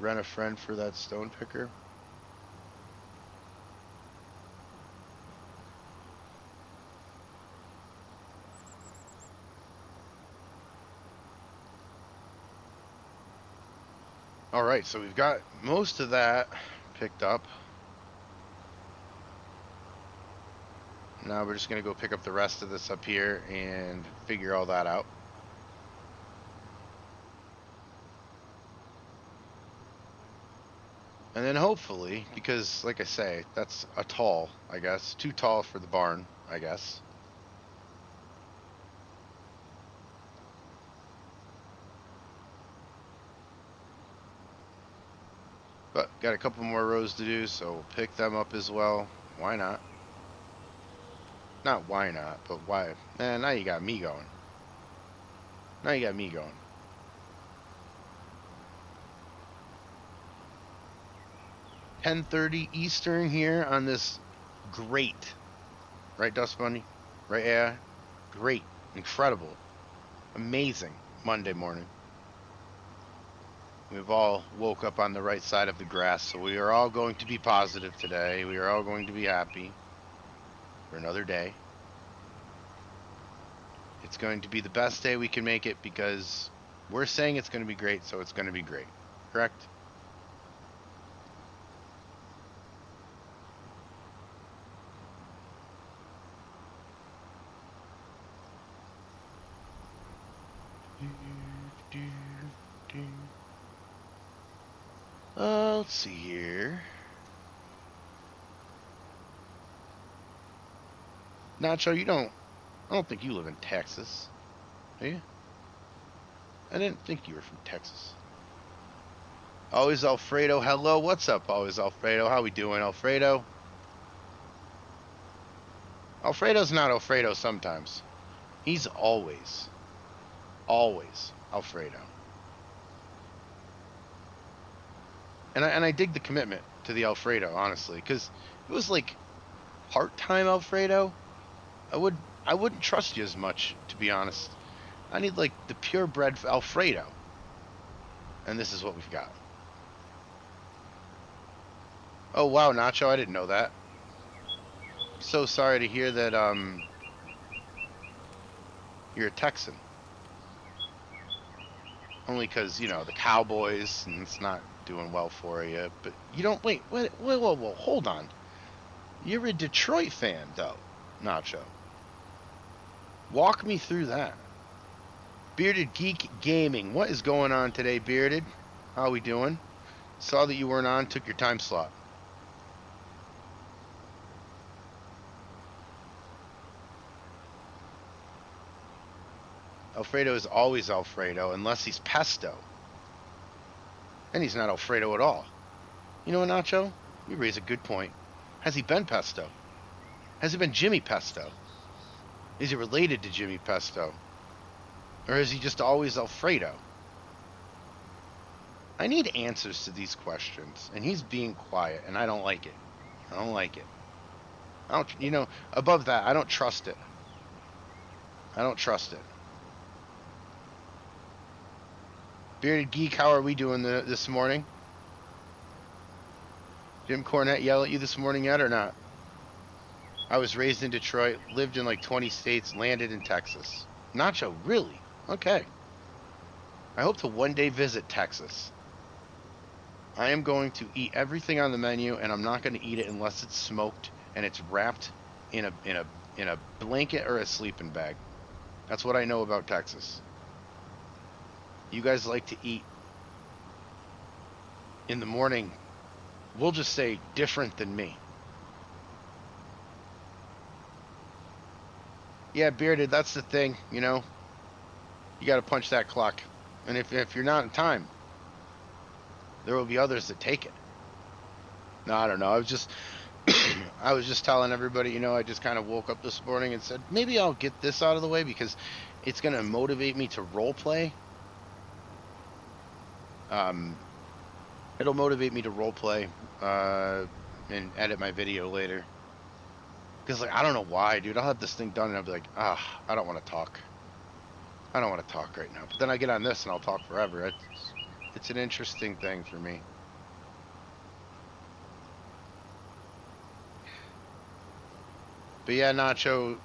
S1: Rent a friend for that stone picker. Alright, so we've got most of that picked up. Now we're just going to go pick up the rest of this up here and figure all that out. And then hopefully, because like I say, that's a tall, I guess. Too tall for the barn, I guess. But got a couple more rows to do, so we'll pick them up as well. Why not? Not why not, but why? Man, now you got me going. Now you got me going. "10:30 Eastern here on this great, right, Dust Bunny? Right, yeah? Great, incredible, amazing Monday morning. We've all woke up on the right side of the grass, so we are all going to be positive today. We are all going to be happy for another day. It's going to be the best day we can make it because we're saying it's going to be great, so it's going to be great. Correct? Let's see here. Nacho, I don't think you live in Texas, do you? I didn't think you were from Texas. Always Alfredo, hello, what's up, Always Alfredo? How we doing, Alfredo? Alfredo's not Alfredo sometimes. He's always Alfredo. And I dig the commitment to the Alfredo, honestly, because if it was like part-time Alfredo, I wouldn't trust you as much, to be honest. I need like the purebred Alfredo, and this is what we've got. Oh wow, Nacho, I didn't know that. So sorry to hear that you're a Texan. Only because, you know, the Cowboys, and it's not doing well for you. But you don't, wait, whoa, hold on. You're a Detroit fan, though, Nacho. Walk me through that. Bearded Geek Gaming, what is going on today, Bearded? How we doing? Saw that you weren't on, took your time slot. Alfredo is always Alfredo, unless he's pesto. And he's not Alfredo at all. You know what, Nacho? You raise a good point. Has he been pesto? Has he been Jimmy Pesto? Is he related to Jimmy Pesto? Or is he just always Alfredo? I need answers to these questions, and he's being quiet, and I don't like it. I don't like it. I don't, you know, above that, I don't trust it. I don't trust it. Bearded Geek, how are we doing this morning? Jim Cornette yell at you this morning yet or not? I was raised in Detroit, lived in like 20 states, landed in Texas. Nacho, really? Okay. I hope to one day visit Texas. I am going to eat everything on the menu, and I'm not going to eat it unless it's smoked and it's wrapped in a blanket or a sleeping bag. That's what I know about Texas. You guys like to eat in the morning, we'll just say different than me. Yeah, Bearded, that's the thing, you know. You got to punch that clock. And if you're not in time, there will be others that take it. No, I don't know. I was just telling everybody, you know, I just kind of woke up this morning and said, maybe I'll get this out of the way because it's going to motivate me to role play. It'll motivate me to role play and edit my video later. Because, like, I don't know why, dude. I'll have this thing done and I'll be like, I don't want to talk. I don't want to talk right now. But then I get on this and I'll talk forever. It's an interesting thing for me. But yeah, Nacho,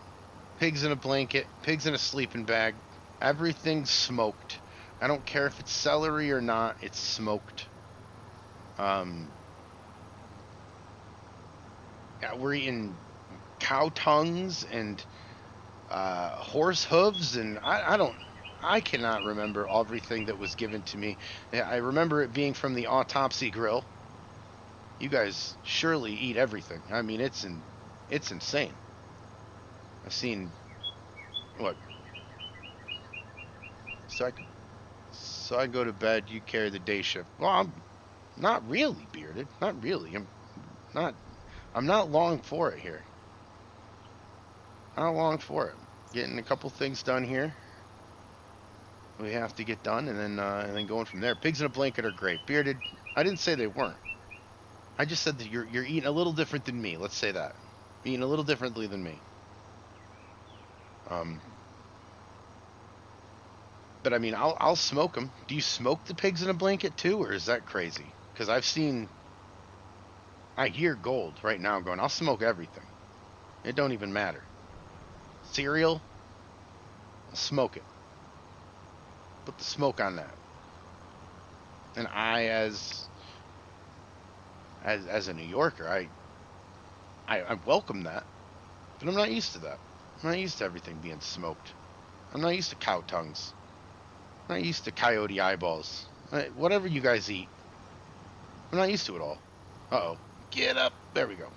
S1: pigs in a blanket, pigs in a sleeping bag, everything's smoked. I don't care if it's celery or not, it's smoked. Yeah, we're eating cow tongues and horse hooves, and I cannot remember everything that was given to me. I remember it being from the autopsy grill. You guys surely eat everything. I mean, it's insane. I've seen what? So I go to bed. You carry the day shift. Well, I'm not really, Bearded. Not really. Not. I'm not long for it here. Not long for it. Getting a couple things done here. We have to get done, and then going from there. Pigs in a blanket are great. Bearded. I didn't say they weren't. I just said that you're eating a little different than me. Let's say that. Eating a little differently than me. But I mean, I'll smoke them. Do you smoke the pigs in a blanket too, or is that crazy? Because I hear gold right now going, I'll smoke everything. It don't even matter. Cereal, I'll smoke it. Put the smoke on that. And I, as a New Yorker, I welcome that. But I'm not used to that. I'm not used to everything being smoked. I'm not used to cow tongues. I'm not used to coyote eyeballs. Whatever you guys eat. I'm not used to it all. Uh-oh. Get up. There we go.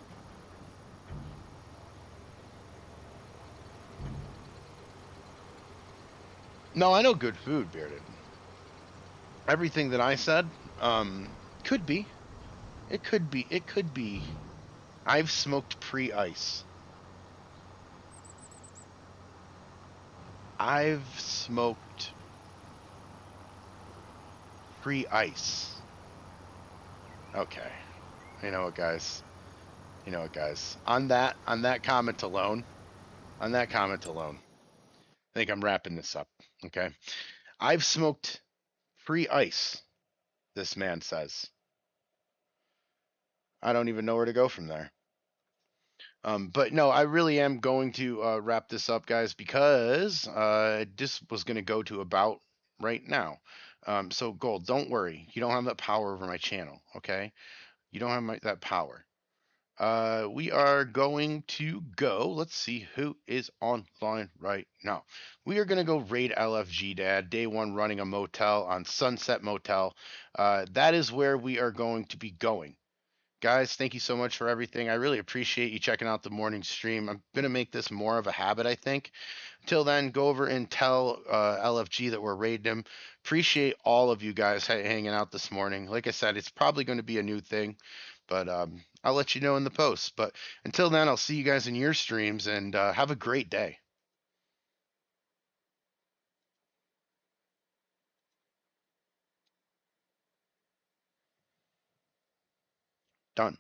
S1: No, I know good food, Bearded. Everything that I said, could be. It could be. It could be. I've smoked pre-ice. I've smoked pre-ice. Okay. You know what, guys? You know what, guys? On that comment alone, I think I'm wrapping this up. Okay. I've smoked pre-ice. This man says. I don't even know where to go from there. But no, I really am going to wrap this up, guys, because this was going to go to about right now. So, Gold, don't worry. You don't have that power over my channel, okay? You don't have that power. We are going to go. Let's see who is online right now. We are going to go raid LFG Dad, day one running a motel on Sunset Motel. That is where we are going to be going. Guys, thank you so much for everything. I really appreciate you checking out the morning stream. I'm going to make this more of a habit, I think. Till then, go over and tell LFG that we're raiding him. Appreciate all of you guys hanging out this morning. Like I said, it's probably going to be a new thing, but I'll let you know in the post. But until then, I'll see you guys in your streams and have a great day. Done.